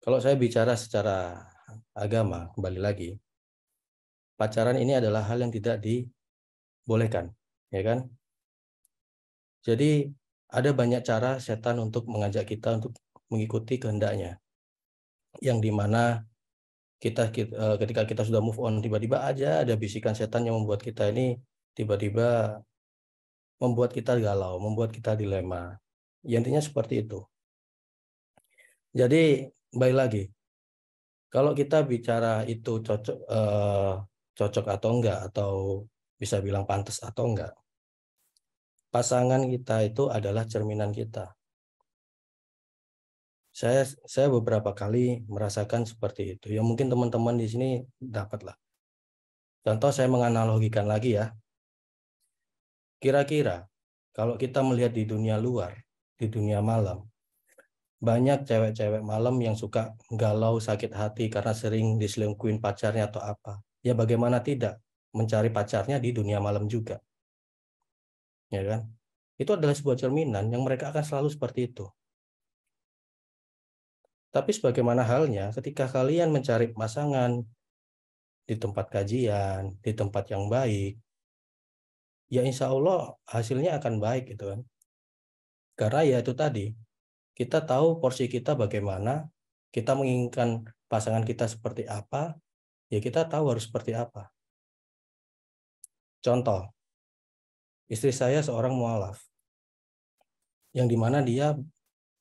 Kalau saya bicara secara agama, kembali lagi, pacaran ini adalah hal yang tidak dibolehkan, ya kan? Jadi ada banyak cara setan untuk mengajak kita untuk mengikuti kehendaknya, yang dimana ketika kita sudah move on, tiba-tiba aja ada bisikan setan yang membuat kita ini tiba-tiba membuat kita galau, membuat kita dilema. Ya, intinya seperti itu. Jadi baik lagi, kalau kita bicara itu cocok atau enggak, atau bisa bilang pantas atau enggak, pasangan kita itu adalah cerminan kita. Saya beberapa kali merasakan seperti itu. Ya mungkin teman-teman di sini dapatlah. Contoh, saya menganalogikan lagi ya. Kira-kira kalau kita melihat di dunia luar, di dunia malam, banyak cewek-cewek malam yang suka galau, sakit hati karena sering diselingkuhin pacarnya atau apa. Ya bagaimana tidak mencari pacarnya di dunia malam juga. Ya kan? Itu adalah sebuah cerminan yang mereka akan selalu seperti itu. Tapi sebagaimana halnya ketika kalian mencari pasangan di tempat kajian, di tempat yang baik, ya insya Allah hasilnya akan baik gitu kan. Karena ya itu tadi, kita tahu porsi kita bagaimana, kita menginginkan pasangan kita seperti apa, ya kita tahu harus seperti apa. Contoh, istri saya seorang mualaf, yang dimana dia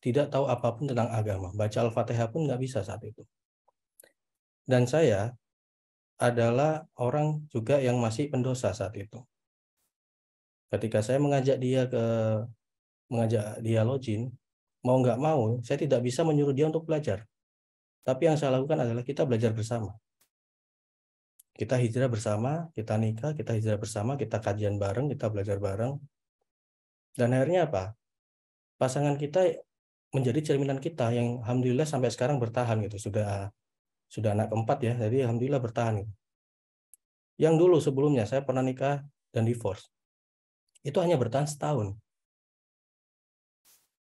tidak tahu apapun tentang agama, baca Al-Fatihah pun nggak bisa saat itu. Dan saya adalah orang juga yang masih pendosa saat itu. Ketika saya mengajak dia login, mau nggak mau, saya tidak bisa menyuruh dia untuk belajar. Tapi yang saya lakukan adalah kita belajar bersama. Kita hijrah bersama, kita nikah, kita hijrah bersama, kita kajian bareng, kita belajar bareng. Dan akhirnya apa? Pasangan kita menjadi cerminan kita yang alhamdulillah sampai sekarang bertahan gitu. Sudah anak keempat ya, jadi alhamdulillah bertahan gitu. Yang dulu sebelumnya saya pernah nikah dan divorce. Itu hanya bertahan setahun.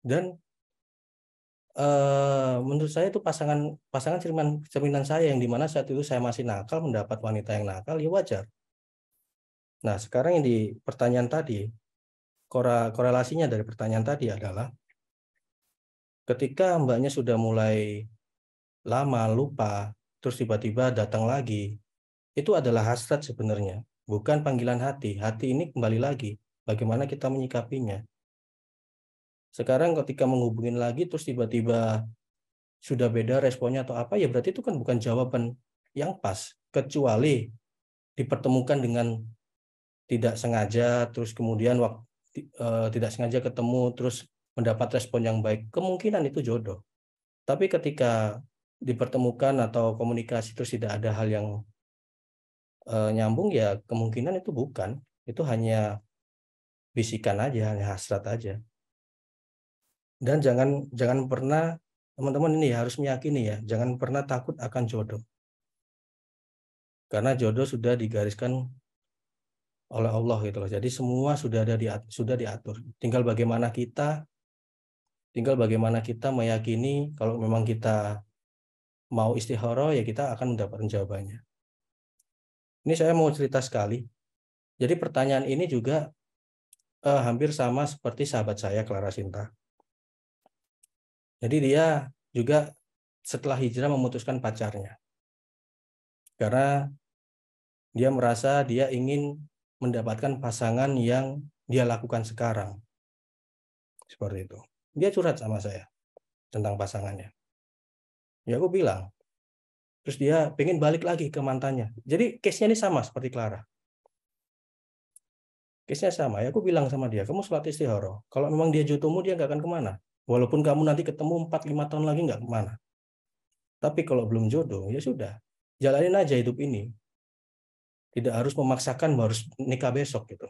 Dan menurut saya itu pasangan cerminan saya, yang dimana saat itu saya masih nakal, mendapat wanita yang nakal, ya wajar. Nah sekarang yang di pertanyaan tadi, korelasinya dari pertanyaan tadi adalah ketika mbaknya sudah mulai lama lupa, terus tiba-tiba datang lagi, itu adalah hasrat sebenarnya, bukan panggilan hati. Hati ini kembali lagi, bagaimana kita menyikapinya. Sekarang ketika menghubungin lagi, terus tiba-tiba sudah beda responnya atau apa, ya berarti itu kan bukan jawaban yang pas, kecuali dipertemukan dengan tidak sengaja, terus kemudian tidak sengaja ketemu, terus mendapat respon yang baik, kemungkinan itu jodoh. Tapi ketika dipertemukan atau komunikasi terus tidak ada hal yang nyambung, ya kemungkinan itu bukan, itu hanya bisikan aja, hanya hasrat aja. Dan jangan pernah, teman-teman ini ya, harus meyakini ya, jangan pernah takut akan jodoh. Karena jodoh sudah digariskan oleh Allah gitu loh. Jadi semua sudah diatur. Tinggal bagaimana kita meyakini kalau memang kita mau istikharah, ya kita akan mendapatkan jawabannya. Ini saya mau cerita sekali. Jadi pertanyaan ini juga hampir sama seperti sahabat saya, Clara Sinta. Jadi dia juga setelah hijrah memutuskan pacarnya. Karena dia merasa dia ingin mendapatkan pasangan yang dia lakukan sekarang. Seperti itu. Dia curhat sama saya tentang pasangannya. Ya aku bilang. Terus dia pengen balik lagi ke mantannya. Jadi case-nya ini sama seperti Clara. Case-nya sama. Ya aku bilang sama dia, kamu sholat istikharah. Kalau memang dia jodohmu, dia nggak akan kemana. Walaupun kamu nanti ketemu 4-5 tahun lagi nggak kemana. Tapi kalau belum jodoh, ya sudah. Jalanin aja hidup ini. Tidak harus memaksakan harus nikah besok gitu.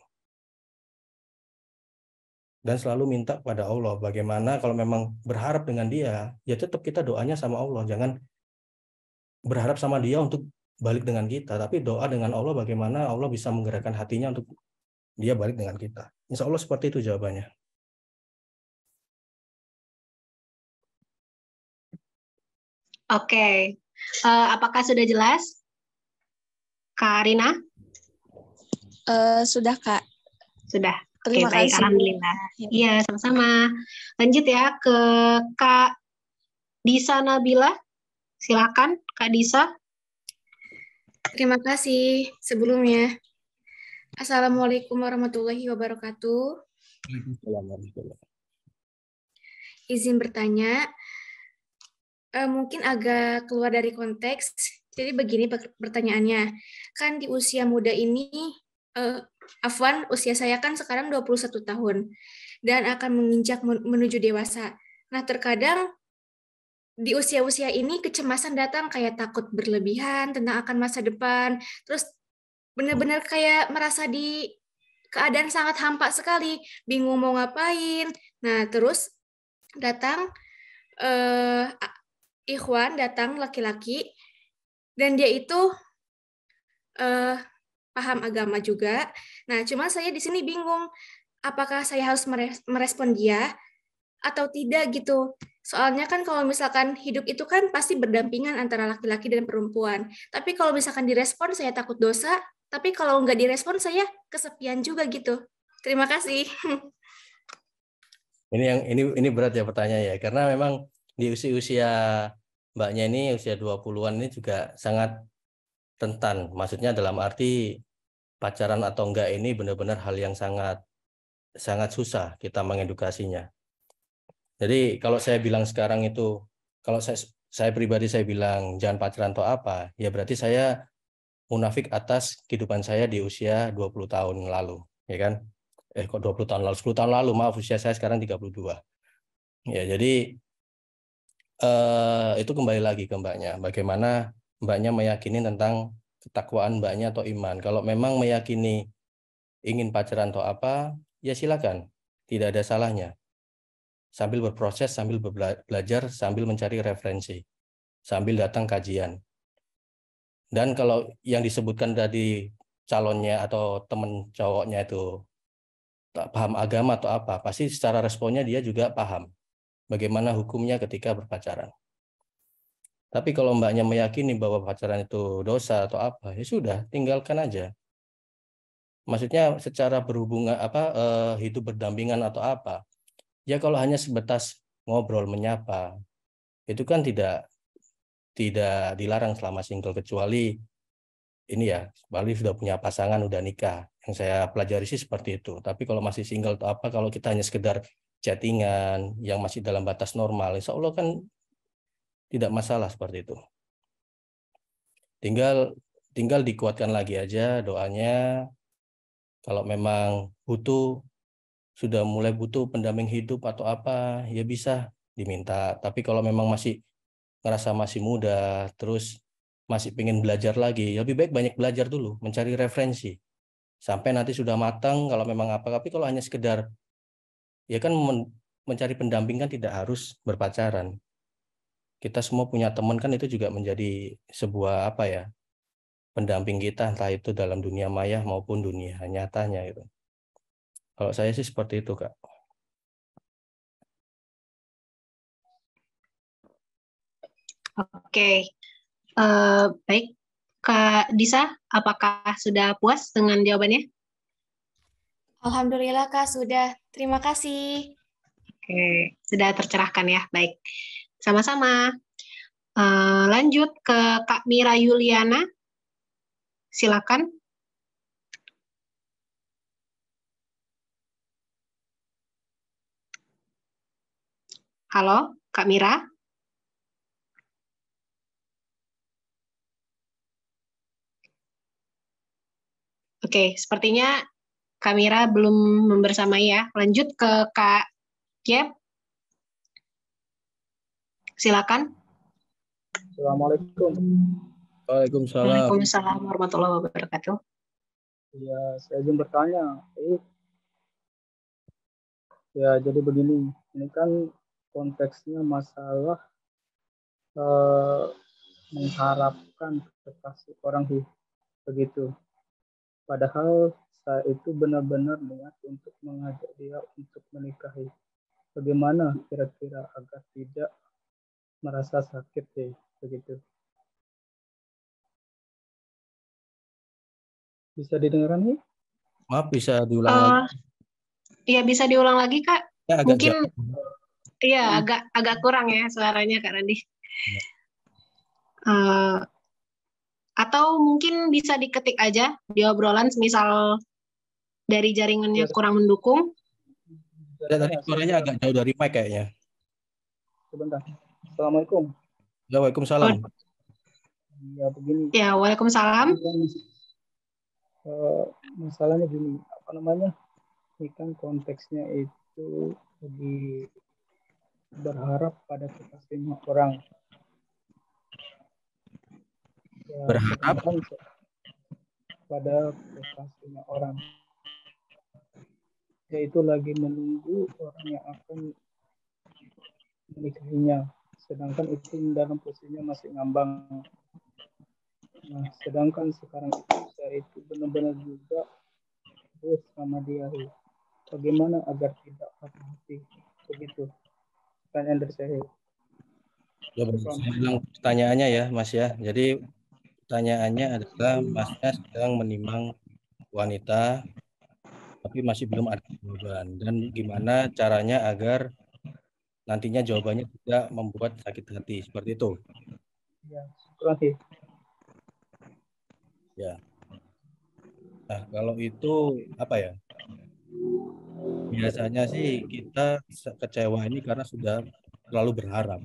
Dan selalu minta kepada Allah. Bagaimana kalau memang berharap dengan dia, ya tetap kita doanya sama Allah. Jangan berharap sama dia untuk balik dengan kita. Tapi doa dengan Allah bagaimana Allah bisa menggerakkan hatinya untuk dia balik dengan kita. Insya Allah seperti itu jawabannya. Oke. Apakah sudah jelas? Kak Rina? Sudah, Kak. Sudah. Oke, Terima baik. kasih. Alhamdulillah. Ya. Iya, sama-sama. Lanjut ya ke Kak Disa Nabila. Silakan, Kak Disa. Terima kasih sebelumnya. Assalamualaikum warahmatullahi wabarakatuh. Izin bertanya, mungkin agak keluar dari konteks. Jadi begini pertanyaannya. Kan di usia muda ini, Afwan, usia saya kan sekarang 21 tahun dan akan menginjak menuju dewasa. Nah, terkadang di usia-usia ini kecemasan datang kayak takut berlebihan tentang akan masa depan, terus benar-benar kayak merasa di keadaan sangat hampa sekali, bingung mau ngapain. Nah, terus datang ikhwan, datang laki-laki, dan dia itu paham agama juga. Nah, cuma saya di sini bingung, apakah saya harus merespon dia atau tidak gitu. Soalnya kan kalau misalkan hidup itu kan pasti berdampingan antara laki-laki dan perempuan. Tapi kalau misalkan direspon saya takut dosa, tapi kalau nggak direspon saya kesepian juga gitu. Terima kasih. Ini berat ya pertanyaannya ya, karena memang di usia mbaknya ini usia 20-an ini juga sangat rentan. Maksudnya dalam arti pacaran atau enggak ini benar-benar hal yang sangat susah kita mengedukasinya. Jadi kalau saya bilang sekarang itu, kalau saya pribadi saya bilang jangan pacaran atau apa, ya berarti saya munafik atas kehidupan saya di usia 20 tahun lalu, ya kan? Kok 20 tahun lalu, 10 tahun lalu, maaf, usia saya sekarang 32. Ya, jadi itu kembali lagi ke mbaknya. Bagaimana mbaknya meyakini tentang ketakwaan mbaknya atau iman. Kalau memang meyakini ingin pacaran atau apa, ya silakan. Tidak ada salahnya. Sambil berproses, sambil belajar, sambil mencari referensi, sambil datang kajian. Dan kalau yang disebutkan tadi calonnya atau teman cowoknya itu tak paham agama atau apa, pasti secara responnya dia juga paham bagaimana hukumnya ketika berpacaran. Tapi kalau mbaknya meyakini bahwa pacaran itu dosa atau apa, ya sudah, tinggalkan aja. Maksudnya secara berhubungan hidup berdampingan atau apa, ya kalau hanya sebatas ngobrol, menyapa, itu kan tidak dilarang selama single, kecuali ini ya, Bali sudah punya pasangan, udah nikah. Yang saya pelajari sih seperti itu. Tapi kalau masih single atau apa, kalau kita hanya sekedar chattingan yang masih dalam batas normal, insya Allah kan tidak masalah seperti itu. Tinggal dikuatkan lagi aja doanya. Kalau memang sudah mulai butuh pendamping hidup atau apa, ya bisa diminta. Tapi kalau memang masih ngerasa masih muda, terus masih pengen belajar lagi, ya lebih baik banyak belajar dulu, mencari referensi. Sampai nanti sudah matang, kalau memang apa. Tapi kalau hanya sekedar, ya kan mencari pendamping kan tidak harus berpacaran. Kita semua punya teman kan, itu juga menjadi sebuah apa ya, pendamping kita, entah itu dalam dunia maya maupun dunia nyatanya itu. Kalau saya sih seperti itu, Kak. Oke, baik. Kak Disa, apakah sudah puas dengan jawabannya? Alhamdulillah Kak, sudah. Terima kasih. Oke, sudah tercerahkan ya. Baik, sama-sama. Lanjut ke Kak Mira Yuliana. Silakan. Halo, Kak Mira. Oke, sepertinya Kak Mira belum membersamai ya. Lanjut ke Kak Kiep. Silakan. Assalamualaikum. Waalaikumsalam. Waalaikumsalam warahmatullahi wabarakatuh. Ya, saya ingin bertanya. Ya, jadi begini. Ini kan konteksnya masalah mengharapkan kekasih orang begitu. Padahal saya itu benar-benar niat untuk mengajak dia untuk menikahi. Bagaimana kira-kira agar tidak merasa sakit begitu? Bisa didengarkan nih? Maaf, bisa diulang lagi? Iya, bisa diulang lagi, Kak. Ya, agak Mungkin jauh. iya agak kurang ya suaranya, Kak Randi. Atau mungkin bisa diketik aja di obrolan, semisal dari jaringannya kurang mendukung. Ya, tadi suaranya agak jauh dari mic kayaknya. Sebentar. Assalamualaikum. Ya, waalaikumsalam. Ya, begini. Ya, waalaikumsalam. Masalahnya gini, apa namanya? Ini kan konteksnya itu lebih berharap pada kekasihnya orang. Ya, berharap pada kekasihnya orang. Yaitu lagi menunggu orang yang akan menikahinya. Sedangkan itu dalam posisinya masih ngambang. Nah, sedangkan sekarang itu saya itu benar-benar juga terus sama dia. Bagaimana agar tidak patah hati? Begitu pertanyaan dari saya. Ya, saya bilang pertanyaannya ya, Mas ya. Jadi pertanyaannya adalah Masnya sedang menimang wanita, tapi masih belum ada jawaban. Dan gimana caranya agar nantinya jawabannya tidak membuat sakit hati, seperti itu. Ya, syukur. Ya. Nah, kalau itu apa ya? Biasanya sih kita kecewa ini karena sudah terlalu berharap.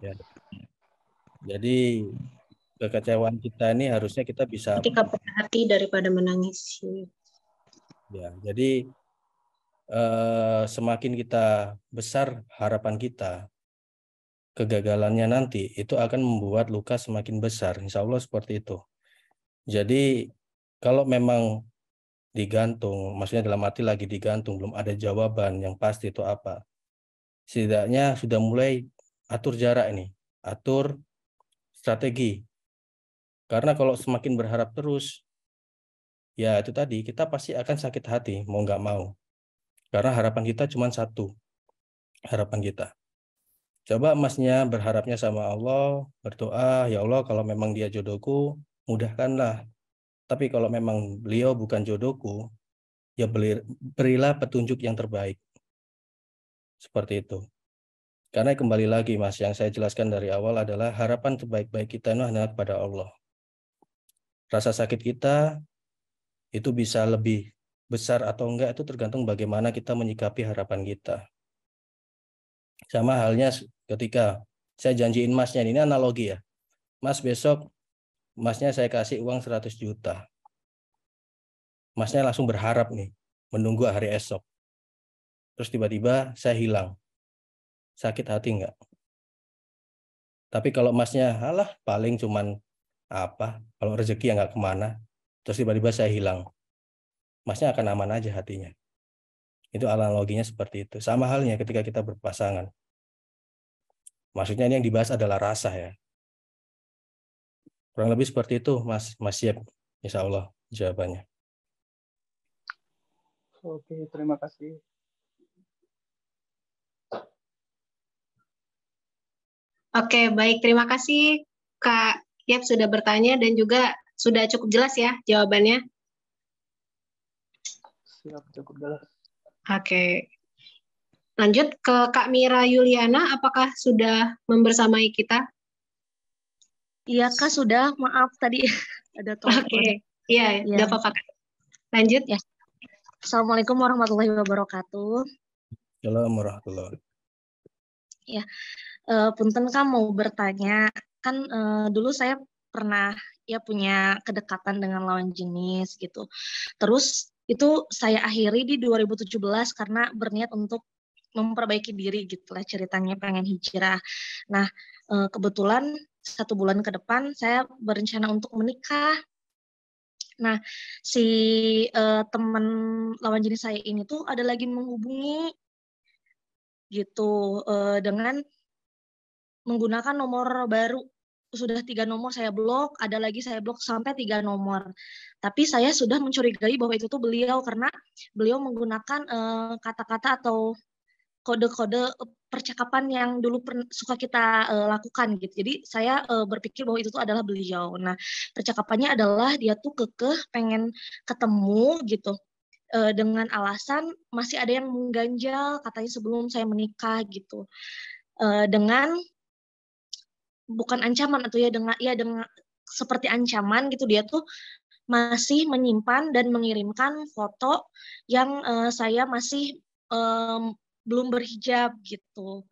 Ya. Jadi kekecewaan kita ini harusnya kita bisa ketika patah hati daripada menangis. ya. Jadi semakin kita besar harapan kita, kegagalannya nanti itu akan membuat luka semakin besar. Insya Allah seperti itu. Jadi kalau memang digantung, maksudnya dalam arti lagi digantung, belum ada jawaban yang pasti itu apa, setidaknya sudah mulai atur jarak ini, atur strategi. Karena kalau semakin berharap terus, ya itu tadi, kita pasti akan sakit hati, mau nggak mau. Karena harapan kita cuma satu, harapan kita. Coba Masnya berharapnya sama Allah, berdoa, ya Allah kalau memang dia jodohku, mudahkanlah. Tapi kalau memang beliau bukan jodohku, ya berilah petunjuk yang terbaik. Seperti itu. Karena kembali lagi Mas, yang saya jelaskan dari awal adalah harapan terbaik-baik kita itu hanya kepada Allah. Rasa sakit kita itu bisa lebih besar atau enggak itu tergantung bagaimana kita menyikapi harapan kita. Sama halnya ketika saya janjiin Masnya, ini analogi ya. Mas, besok Masnya saya kasih uang 100 juta. Masnya langsung berharap nih, menunggu hari esok. Terus tiba-tiba saya hilang. Sakit hati enggak? Tapi kalau Masnya, alah paling cuman apa, kalau rezeki yang nggak kemana, terus tiba-tiba saya hilang. Masnya akan aman aja hatinya. Itu analoginya seperti itu. Sama halnya ketika kita berpasangan. Maksudnya ini yang dibahas adalah rasa ya. Kurang lebih seperti itu, Mas. Mas siap, insya Allah jawabannya. Oke, terima kasih. Oke, baik. Terima kasih Kak Yap sudah bertanya dan juga sudah cukup jelas ya jawabannya. Siap, cukup jelas. Oke. Lanjut ke Kak Mira Yuliana, apakah sudah membersamai kita? Iya Kak, sudah. Maaf tadi ada telepon. Oke, iya, Ya. nggak apa-apa. Lanjut. Ya. Assalamualaikum warahmatullahi wabarakatuh. Assalamualaikum warahmatullahi wabarakatuh. Ya, punten Kak mau bertanya, kan dulu saya pernah ya punya kedekatan dengan lawan jenis gitu. Terus itu saya akhiri di 2017 karena berniat untuk memperbaiki diri gitu lah ceritanya, pengen hijrah. Nah, kebetulan 1 bulan ke depan saya berencana untuk menikah. Nah, si teman lawan jenis saya ini tuh ada lagi menghubungi gitu dengan menggunakan nomor baru. Sudah 3 nomor saya blok, ada lagi saya blok sampai 3 nomor. Tapi saya sudah mencurigai bahwa itu tuh beliau karena beliau menggunakan kata-kata atau kode-kode percakapan yang dulu suka kita lakukan gitu. Jadi saya berpikir bahwa itu tuh adalah beliau. Nah, percakapannya adalah dia tuh kekeh pengen ketemu gitu. Dengan alasan masih ada yang mengganjal katanya sebelum saya menikah gitu. Dengan bukan ancaman atau dengan seperti ancaman gitu, dia tuh masih menyimpan dan mengirimkan foto yang saya masih belum berhijab gitu.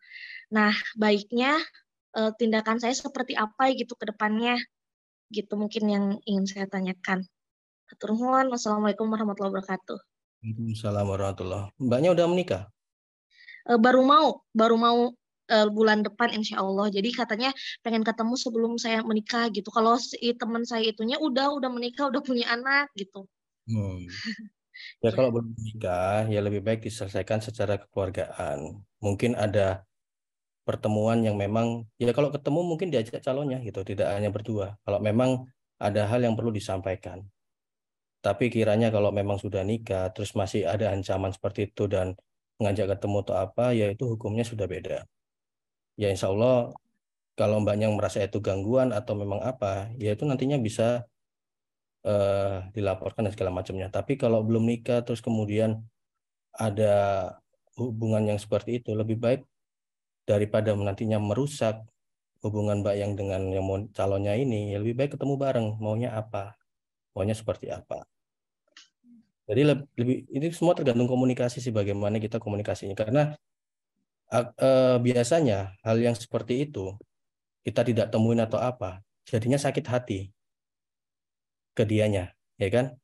Nah, baiknya tindakan saya seperti apa gitu ke depannya, gitu mungkin yang ingin saya tanyakan. Hatur nuhun. Wassalamualaikum warahmatullahi wabarakatuh. Waalaikumsalam warahmatullahi wabarakatuh. Mbaknya udah menikah? Baru mau bulan depan insya Allah. Jadi katanya pengen ketemu sebelum saya menikah gitu. Kalau si teman saya itunya udah menikah, udah punya anak gitu. Ya kalau belum menikah, ya lebih baik diselesaikan secara kekeluargaan. Mungkin ada pertemuan yang memang, ya kalau ketemu mungkin diajak calonnya gitu, tidak hanya berdua. Kalau memang ada hal yang perlu disampaikan. Tapi kiranya kalau memang sudah nikah, terus masih ada ancaman seperti itu dan mengajak ketemu atau apa, ya itu hukumnya sudah beda. Ya insya Allah kalau mbaknya merasa itu gangguan atau memang apa, ya itu nantinya bisa dilaporkan dan segala macamnya. Tapi kalau belum nikah terus kemudian ada hubungan yang seperti itu, lebih baik daripada nantinya merusak hubungan mbak yang dengan yang mau calonnya ini, ya lebih baik ketemu bareng, maunya apa, maunya seperti apa. Jadi lebih ini semua tergantung komunikasi sih, bagaimana kita komunikasinya. Karena biasanya hal yang seperti itu kita tidak temuin atau apa, jadinya sakit hati ke dianya, ya kan?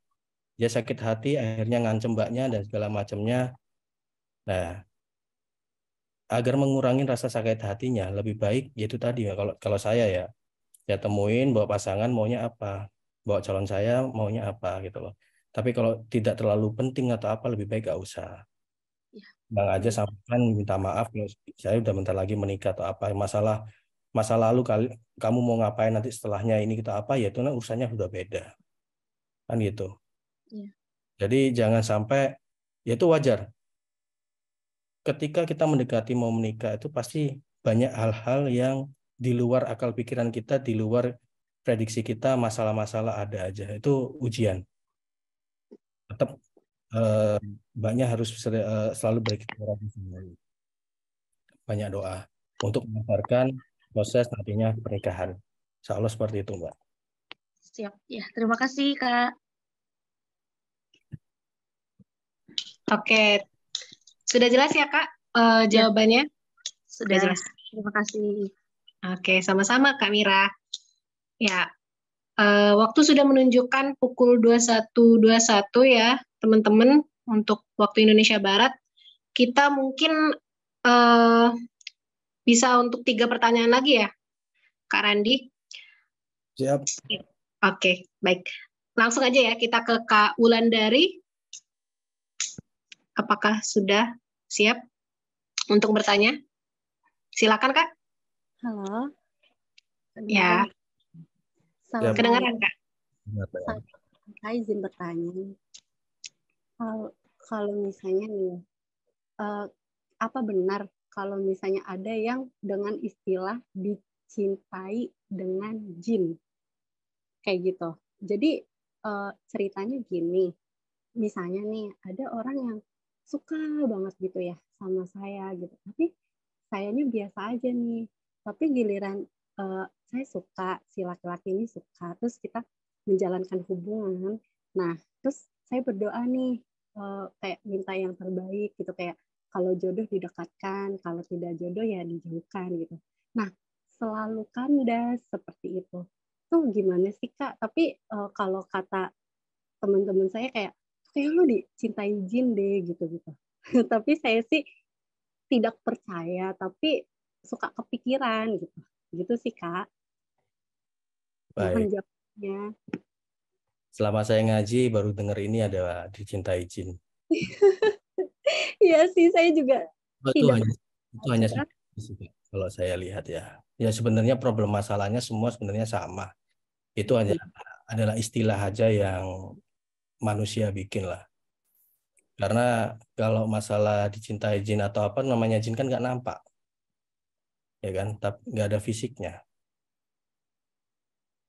Dia sakit hati, akhirnya ngancem mbaknya dan segala macamnya. Nah, agar mengurangi rasa sakit hatinya, lebih baik yaitu tadi ya, kalau saya temuin bawa pasangan maunya apa, bawa calon saya maunya apa gitu loh. Tapi kalau tidak terlalu penting atau apa, lebih baik gak usah. Bang aja sampaikan minta maaf, saya udah bentar lagi menikah atau apa, masa lalu kamu mau ngapain nanti setelahnya ini kita apa, ya itu kan urusannya sudah beda kan gitu. Jadi jangan sampai, ya itu wajar ketika kita mendekati mau menikah itu pasti banyak hal-hal yang di luar akal pikiran kita, di luar prediksi kita, masalah-masalah ada aja, itu ujian. Tetap mbaknya harus selalu berikhtiar. banyak doa untuk mengantarkan proses nantinya pernikahan. Insya Allah seperti itu, Mbak. Siap. Ya, terima kasih, Kak. Oke, sudah jelas ya Kak Ya, jawabannya? sudah. jelas. Terima kasih. Oke, sama-sama Kak Mira. Ya, waktu sudah menunjukkan pukul 21.21 ya teman-teman untuk waktu Indonesia Barat. Kita mungkin bisa untuk 3 pertanyaan lagi ya, Kak Randi. Siap. Oke, baik. Langsung aja ya kita ke Kak Wulandari. Apakah sudah siap untuk bertanya? Silakan Kak. Halo. Ya, kedengaran Kak. Saya izin bertanya. Kalau misalnya nih, apa benar kalau misalnya ada yang dengan istilah dicintai dengan jin? Kayak gitu. Jadi ceritanya gini, misalnya nih ada orang yang suka banget gitu ya sama saya gitu, tapi sayanya biasa aja nih. Tapi giliran saya suka, si laki-laki ini suka, terus kita menjalankan hubungan. Nah, terus saya berdoa nih, kayak minta yang terbaik gitu, kayak kalau jodoh didekatkan, kalau tidak jodoh ya dijauhkan gitu. Nah, selalu kandas seperti itu. Tuh gimana sih Kak? Tapi kalau kata teman-teman saya kayak lu dicintain jin deh gitu-gitu. Tapi saya sih tidak percaya, tapi suka kepikiran gitu. Gitu sih Kak. Mohon Baik. jawabnya. Selama saya ngaji baru dengar ini ada dicintai jin. Iya sih, saya juga Itu tidak hanya kalau saya lihat ya. Ya sebenarnya problem masalahnya semua sebenarnya sama. Itu hanya adalah istilah aja yang manusia bikin lah. Karena kalau masalah dicintai jin atau apa namanya jin kan nggak nampak, ya kan? Tapi nggak ada fisiknya.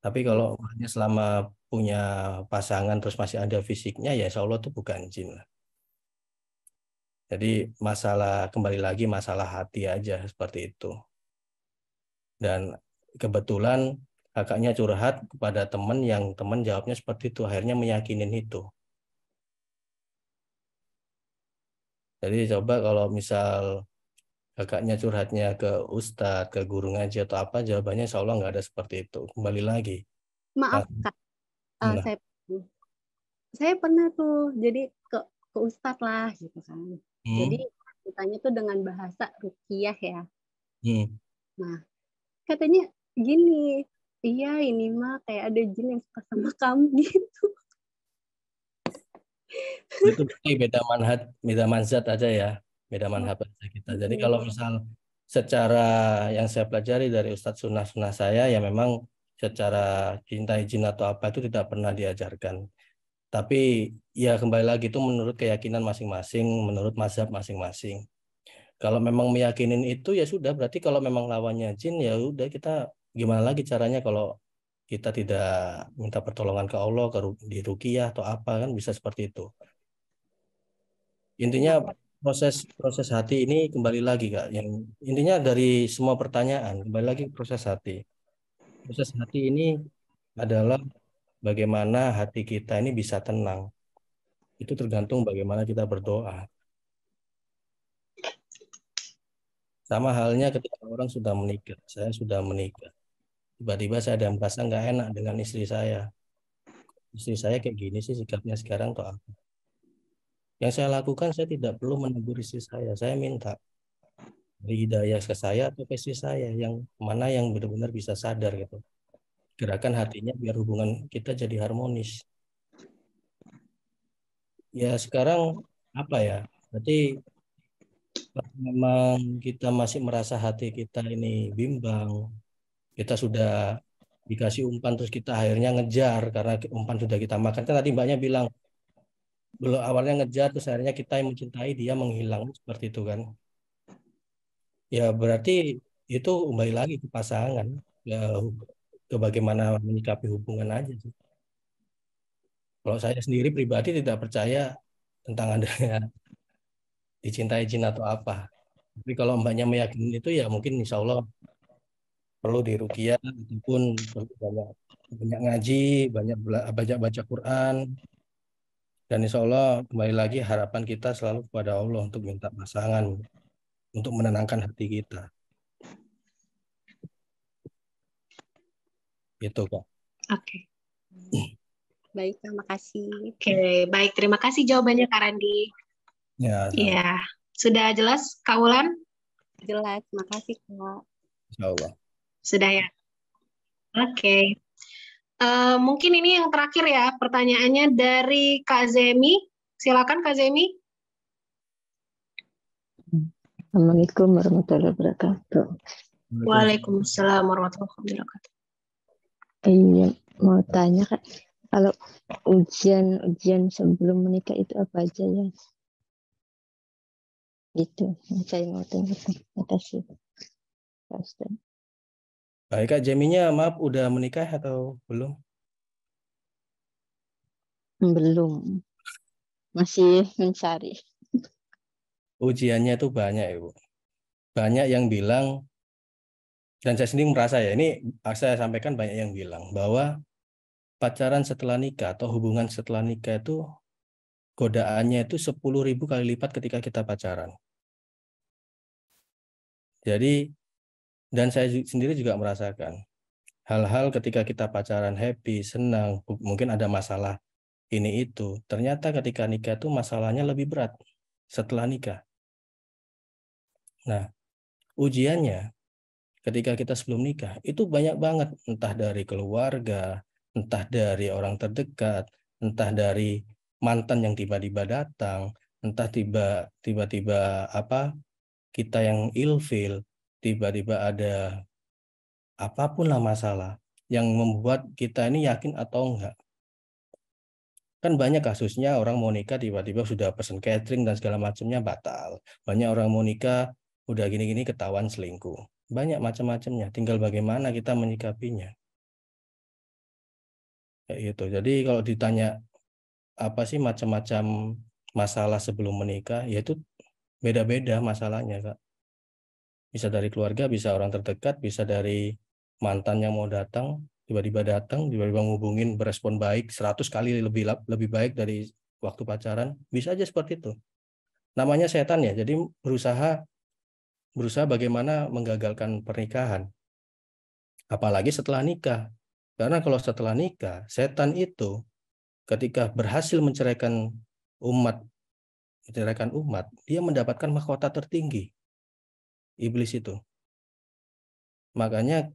Tapi kalau selama punya pasangan terus masih ada fisiknya, ya insya Allah tuh bukan jin lah. Jadi masalah kembali lagi masalah hati aja seperti itu. Dan kebetulan kakaknya curhat kepada teman yang teman jawabnya seperti itu, akhirnya meyakinin itu. Jadi coba kalau misal kakaknya curhatnya ke ustadz, ke guru ngaji atau apa, jawabannya insya Allah nggak ada seperti itu. Kembali lagi. Maaf Kak, saya pernah tuh jadi ke ustadz lah gitu kan. Jadi ceritanya tuh dengan bahasa ruqyah ya. Nah, katanya gini, iya ini mah kayak ada jin yang suka sama kamu gitu. Itu beda manhaj aja ya, beda manhaj aja kita. Jadi kalau misal secara yang saya pelajari dari Ustadz sunnah saya ya memang secara cinta jin atau apa itu tidak pernah diajarkan. Tapi ya kembali lagi itu menurut keyakinan masing-masing, menurut mazhab masing-masing. Kalau memang meyakinin itu ya sudah, berarti kalau memang lawannya jin ya udah kita gimana lagi caranya kalau kita tidak minta pertolongan ke Allah, di ruqyah atau apa kan bisa seperti itu. Intinya proses hati ini kembali lagi Kak, yang intinya dari semua pertanyaan kembali lagi proses hati. Proses hati ini adalah bagaimana hati kita ini bisa tenang. Itu tergantung bagaimana kita berdoa. Sama halnya ketika orang sudah menikah, saya sudah menikah. Tiba-tiba saya ada merasa nggak enak dengan istri saya. Istri saya kayak gini sih sikapnya sekarang atau apa. Yang saya lakukan, saya tidak perlu menegur istri saya. Saya minta hidayah ke saya atau ke istri saya yang mana yang benar-benar bisa sadar gitu. Gerakan hatinya biar hubungan kita jadi harmonis. Ya sekarang apa ya? Berarti memang kita masih merasa hati kita ini bimbang. Kita sudah dikasih umpan terus kita akhirnya ngejar karena umpan sudah kita makan. Kan tadi Mbaknya bilang belum awalnya ngejar terus akhirnya kita yang mencintai dia menghilang seperti itu kan. Ya berarti itu kembali lagi ke pasangan, ya ke bagaimana menyikapi hubungan aja sih. Kalau saya sendiri pribadi tidak percaya tentang adanya dicintai jin atau apa. Tapi kalau mbaknya meyakini itu ya mungkin insya Allah perlu diruqyah ataupun perlu banyak banyak ngaji, banyak baca Quran, dan insya Allah kembali lagi harapan kita selalu kepada Allah untuk minta pasangan untuk menenangkan hati kita. Gitu Kak. Oke. Baik, terima kasih. Oke, baik. Terima kasih jawabannya Kak Randi. Ya, sama. Iya. Sudah jelas, Kak Wulan? Jelas, terima kasih Kak. Insya Allah. Sudah ya? Oke. Mungkin ini yang terakhir ya, pertanyaannya dari Kak Zemi. Silakan Kak Zemi. Assalamualaikum warahmatullahi wabarakatuh. Waalaikumsalam warahmatullahi wabarakatuh. Iya, mau tanya Kak, kalau ujian sebelum menikah itu apa aja ya? Itu saya mau tanya. Terima kasih, Pak Ustaz. Baik Kak, Jeminya maaf udah menikah atau belum? Belum, masih mencari. Ujiannya itu banyak Ibu. Banyak yang bilang, dan saya sendiri merasa ya, ini saya sampaikan banyak yang bilang bahwa pacaran setelah nikah atau hubungan setelah nikah itu godaannya itu 10.000 kali lipat ketika kita pacaran. Jadi, dan saya sendiri juga merasakan hal-hal ketika kita pacaran happy, senang, mungkin ada masalah ini itu. Ternyata ketika nikah itu masalahnya lebih berat setelah nikah. Nah, ujiannya ketika kita sebelum nikah itu banyak banget, entah dari keluarga, entah dari orang terdekat, entah dari mantan yang tiba-tiba datang, entah tiba-tiba apa kita yang ilfil, tiba-tiba ada apapun lah masalah yang membuat kita ini yakin atau enggak. Kan banyak kasusnya orang mau nikah tiba-tiba sudah pesen catering dan segala macamnya batal. Banyak orang mau nikah udah gini-gini ketahuan selingkuh. Banyak macam-macamnya, tinggal bagaimana kita menyikapinya. Kayak gitu. Jadi kalau ditanya apa sih macam-macam masalah sebelum menikah, yaitu beda-beda masalahnya, Kak. Bisa dari keluarga, bisa orang terdekat, bisa dari mantan yang mau datang, tiba-tiba ngubungin berespon baik 100 kali lebih baik dari waktu pacaran, bisa aja seperti itu. Namanya setan ya, jadi berusaha bagaimana menggagalkan pernikahan. Apalagi setelah nikah. Karena kalau setelah nikah, setan itu ketika berhasil menceraikan umat, dia mendapatkan mahkota tertinggi. Iblis itu. Makanya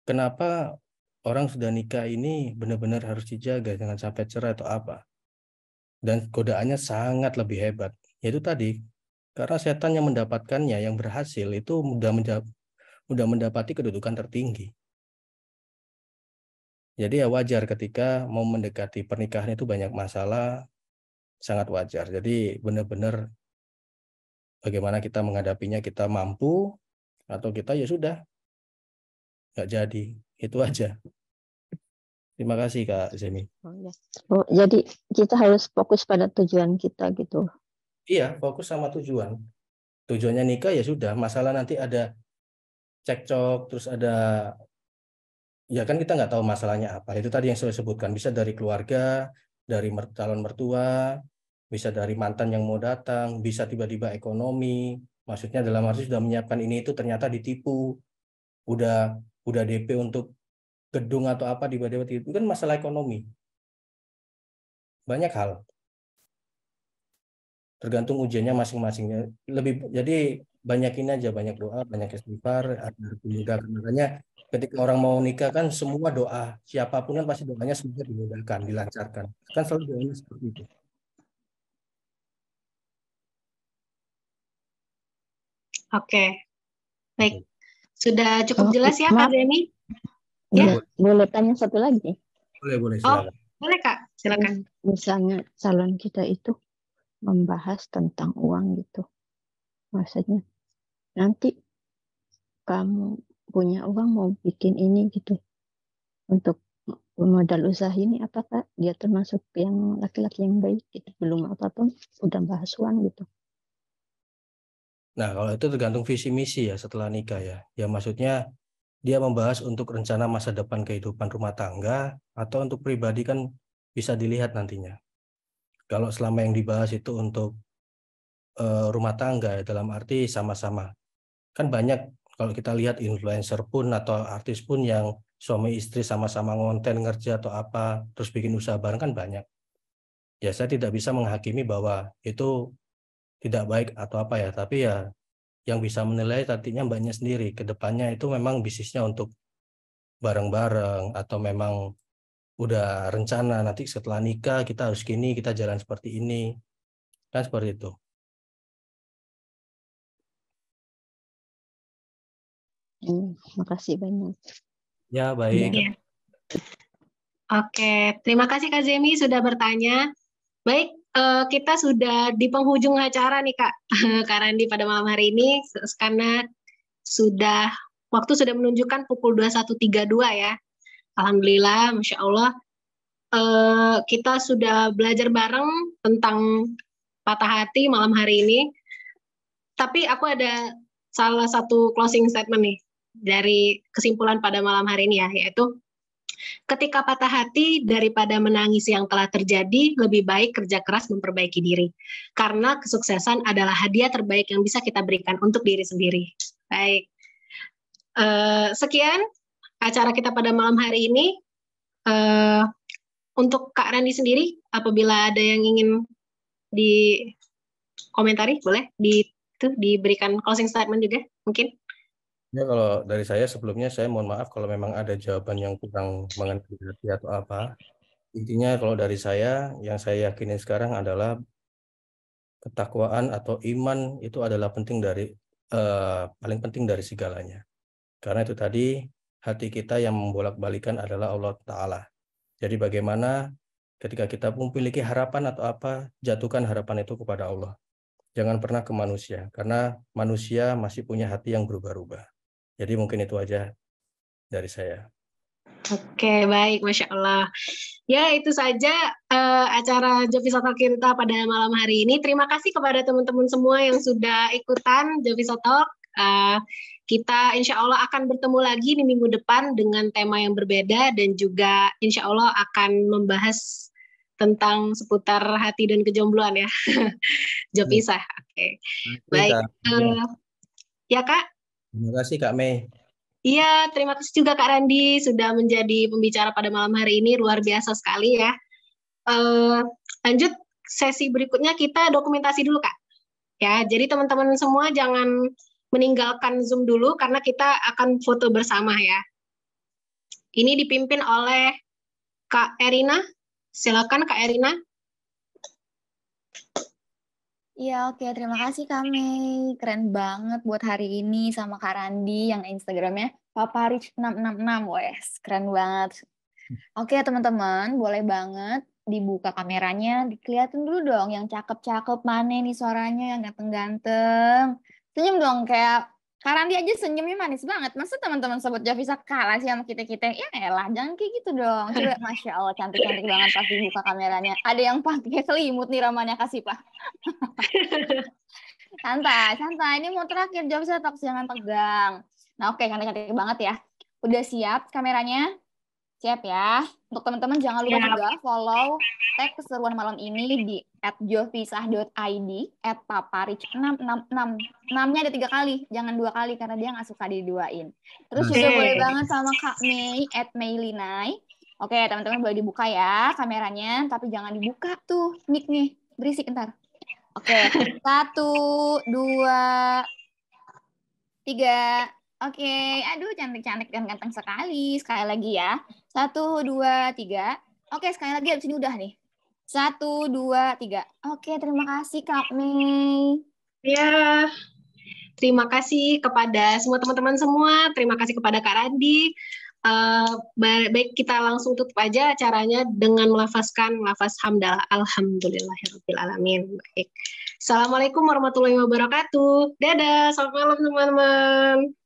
kenapa orang sudah nikah ini benar-benar harus dijaga, jangan sampai cerai atau apa. Dan godaannya sangat lebih hebat. Yaitu tadi, karena setan yang mendapatkannya, yang berhasil itu mudah mendapati kedudukan tertinggi. Jadi ya wajar ketika mau mendekati pernikahan itu banyak masalah, sangat wajar. Jadi benar-benar bagaimana kita menghadapinya, kita mampu atau kita ya sudah nggak jadi, itu aja. Terima kasih Kak Zemi. Oh, jadi kita harus fokus pada tujuan kita gitu. Iya, fokus sama tujuan. Tujuannya nikah ya sudah, masalah nanti ada cekcok, terus ada, ya kan kita nggak tahu masalahnya apa. Itu tadi yang saya sebutkan, bisa dari keluarga, dari calon mertua, bisa dari mantan yang mau datang, bisa tiba-tiba ekonomi. Maksudnya dalam arti sudah menyiapkan ini itu ternyata ditipu, udah DP untuk gedung atau apa tiba-tiba itu kan masalah ekonomi. Banyak hal. Tergantung ujiannya masing-masingnya. Jadi banyak ini aja, banyak doa, banyak istighfar, ada dimudahkan. Makanya ketika orang mau nikah kan semua doa, siapapun kan pasti doanya semoga dimudahkan, dilancarkan. Kan selalu doanya seperti itu. Oke, baik. Sudah cukup jelas ya Kak Zemi? Ya. Boleh tanya satu lagi? Boleh, silakan. Boleh Kak, silakan. Misalnya calon kita itu membahas tentang uang gitu. Maksudnya nanti kamu punya uang mau bikin ini gitu. Untuk modal usaha ini apakah dia termasuk yang laki-laki yang baik gitu? Belum apapun udah bahas uang gitu. Nah, kalau itu tergantung visi misi ya setelah nikah ya. Ya maksudnya dia membahas untuk rencana masa depan kehidupan rumah tangga atau untuk pribadi kan bisa dilihat nantinya. Kalau selama yang dibahas itu untuk rumah tangga ya, dalam arti sama-sama. Kan banyak kalau kita lihat influencer pun atau artis pun yang suami istri sama-sama ngonten ngerja atau apa terus bikin usaha bareng kan banyak. Ya saya tidak bisa menghakimi bahwa itu tidak baik atau apa ya, tapi ya yang bisa menilai nantinya mbaknya sendiri ke depannya itu memang bisnisnya untuk bareng-bareng atau memang udah rencana nanti setelah nikah kita harus gini, kita jalan seperti ini. Kan seperti itu. Makasih banyak. Ya, baik. Ya. Oke, terima kasih Kak Zemi sudah bertanya. Baik, kita sudah di penghujung acara nih Kak, Kak Randi pada malam hari ini, karena waktu sudah menunjukkan pukul 21.32 ya. Alhamdulillah, Masya Allah. Kita sudah belajar bareng tentang patah hati malam hari ini. Tapi aku ada salah satu closing statement nih dari kesimpulan pada malam hari ini ya, yaitu ketika patah hati daripada menangis yang telah terjadi, lebih baik kerja keras memperbaiki diri. Karena kesuksesan adalah hadiah terbaik yang bisa kita berikan untuk diri sendiri. Baik. Sekian acara kita pada malam hari ini. Untuk Kak Randi sendiri, apabila ada yang ingin dikomentari, boleh diberikan closing statement juga mungkin. Ya, kalau dari saya sebelumnya saya mohon maaf kalau memang ada jawaban yang kurang mengenai hati atau apa. Intinya kalau dari saya, yang saya yakini sekarang adalah ketakwaan atau iman itu adalah paling penting dari segalanya. Karena itu tadi hati kita yang membolak-balikan adalah Allah Ta'ala. Jadi bagaimana ketika kita memiliki harapan atau apa, jatuhkan harapan itu kepada Allah. Jangan pernah ke manusia, karena manusia masih punya hati yang berubah-ubah. Jadi mungkin itu aja dari saya. Oke, baik, Masya Allah. Ya, itu saja acara Jovisa Talk kita pada malam hari ini. Terima kasih kepada teman-teman semua yang sudah ikutan Jovisa Talk. Kita insya Allah akan bertemu lagi di minggu depan dengan tema yang berbeda dan juga insya Allah akan membahas tentang seputar hati dan kejombloan ya. Jovisa, oke. Baik, ya Kak. Terima kasih Kak Mei. Iya, terima kasih juga Kak Randi sudah menjadi pembicara pada malam hari ini, luar biasa sekali ya. Lanjut sesi berikutnya kita dokumentasi dulu Kak. Ya, jadi teman-teman semua jangan meninggalkan Zoom dulu karena kita akan foto bersama ya. Ini dipimpin oleh Kak Erina. Silakan Kak Erina. Iya, oke. Terima kasih Kak Mei. Keren banget buat hari ini sama Kak Randi yang Instagramnya paparich666. Wes, keren banget. Oke, teman-teman, boleh banget dibuka kameranya, dikeliatin dulu dong yang cakep-cakep mana nih suaranya, yang ganteng-ganteng. Senyum dong, kayak Kak Randi aja senyumnya manis banget. Masa teman-teman sobat Jovisa kalah sih sama kita-kita? Ya elah, jangan kayak gitu dong. Coba, Masya Allah, cantik-cantik banget pasti buka kameranya. Ada yang pakai selimut nih Ramanya kasih, Pak. Santai, santai. Ini mau terakhir, Jovisa Talk, jangan tegang. Nah, oke, cantik-cantik banget ya. Udah siap kameranya? Siap ya. Untuk teman-teman jangan lupa juga follow tag keseruan malam ini di @jovisah.id @paparich666. 6-nya ada 3 kali, jangan 2 kali karena dia nggak suka diduain. Terus juga boleh banget sama Kak Mei @meilinai. Oke, teman-teman boleh dibuka ya kameranya, tapi jangan dibuka tuh mic nih, berisik ntar. Oke, 1, 2, 3. Oke, aduh cantik-cantik dan ganteng sekali. Sekali lagi ya. 1, 2, 3. Oke, sekali lagi abis ini udah nih. 1, 2, 3. Oke, terima kasih Kak Mei. Ya, terima kasih kepada semua teman-teman semua. Terima kasih kepada Kak Randi. Baik, kita langsung tutup aja acaranya dengan melafazkan lafaz hamdalah. Alhamdulillahirrahmanirrahim. Baik. Assalamualaikum warahmatullahi wabarakatuh. Dadah, selamat malam teman-teman.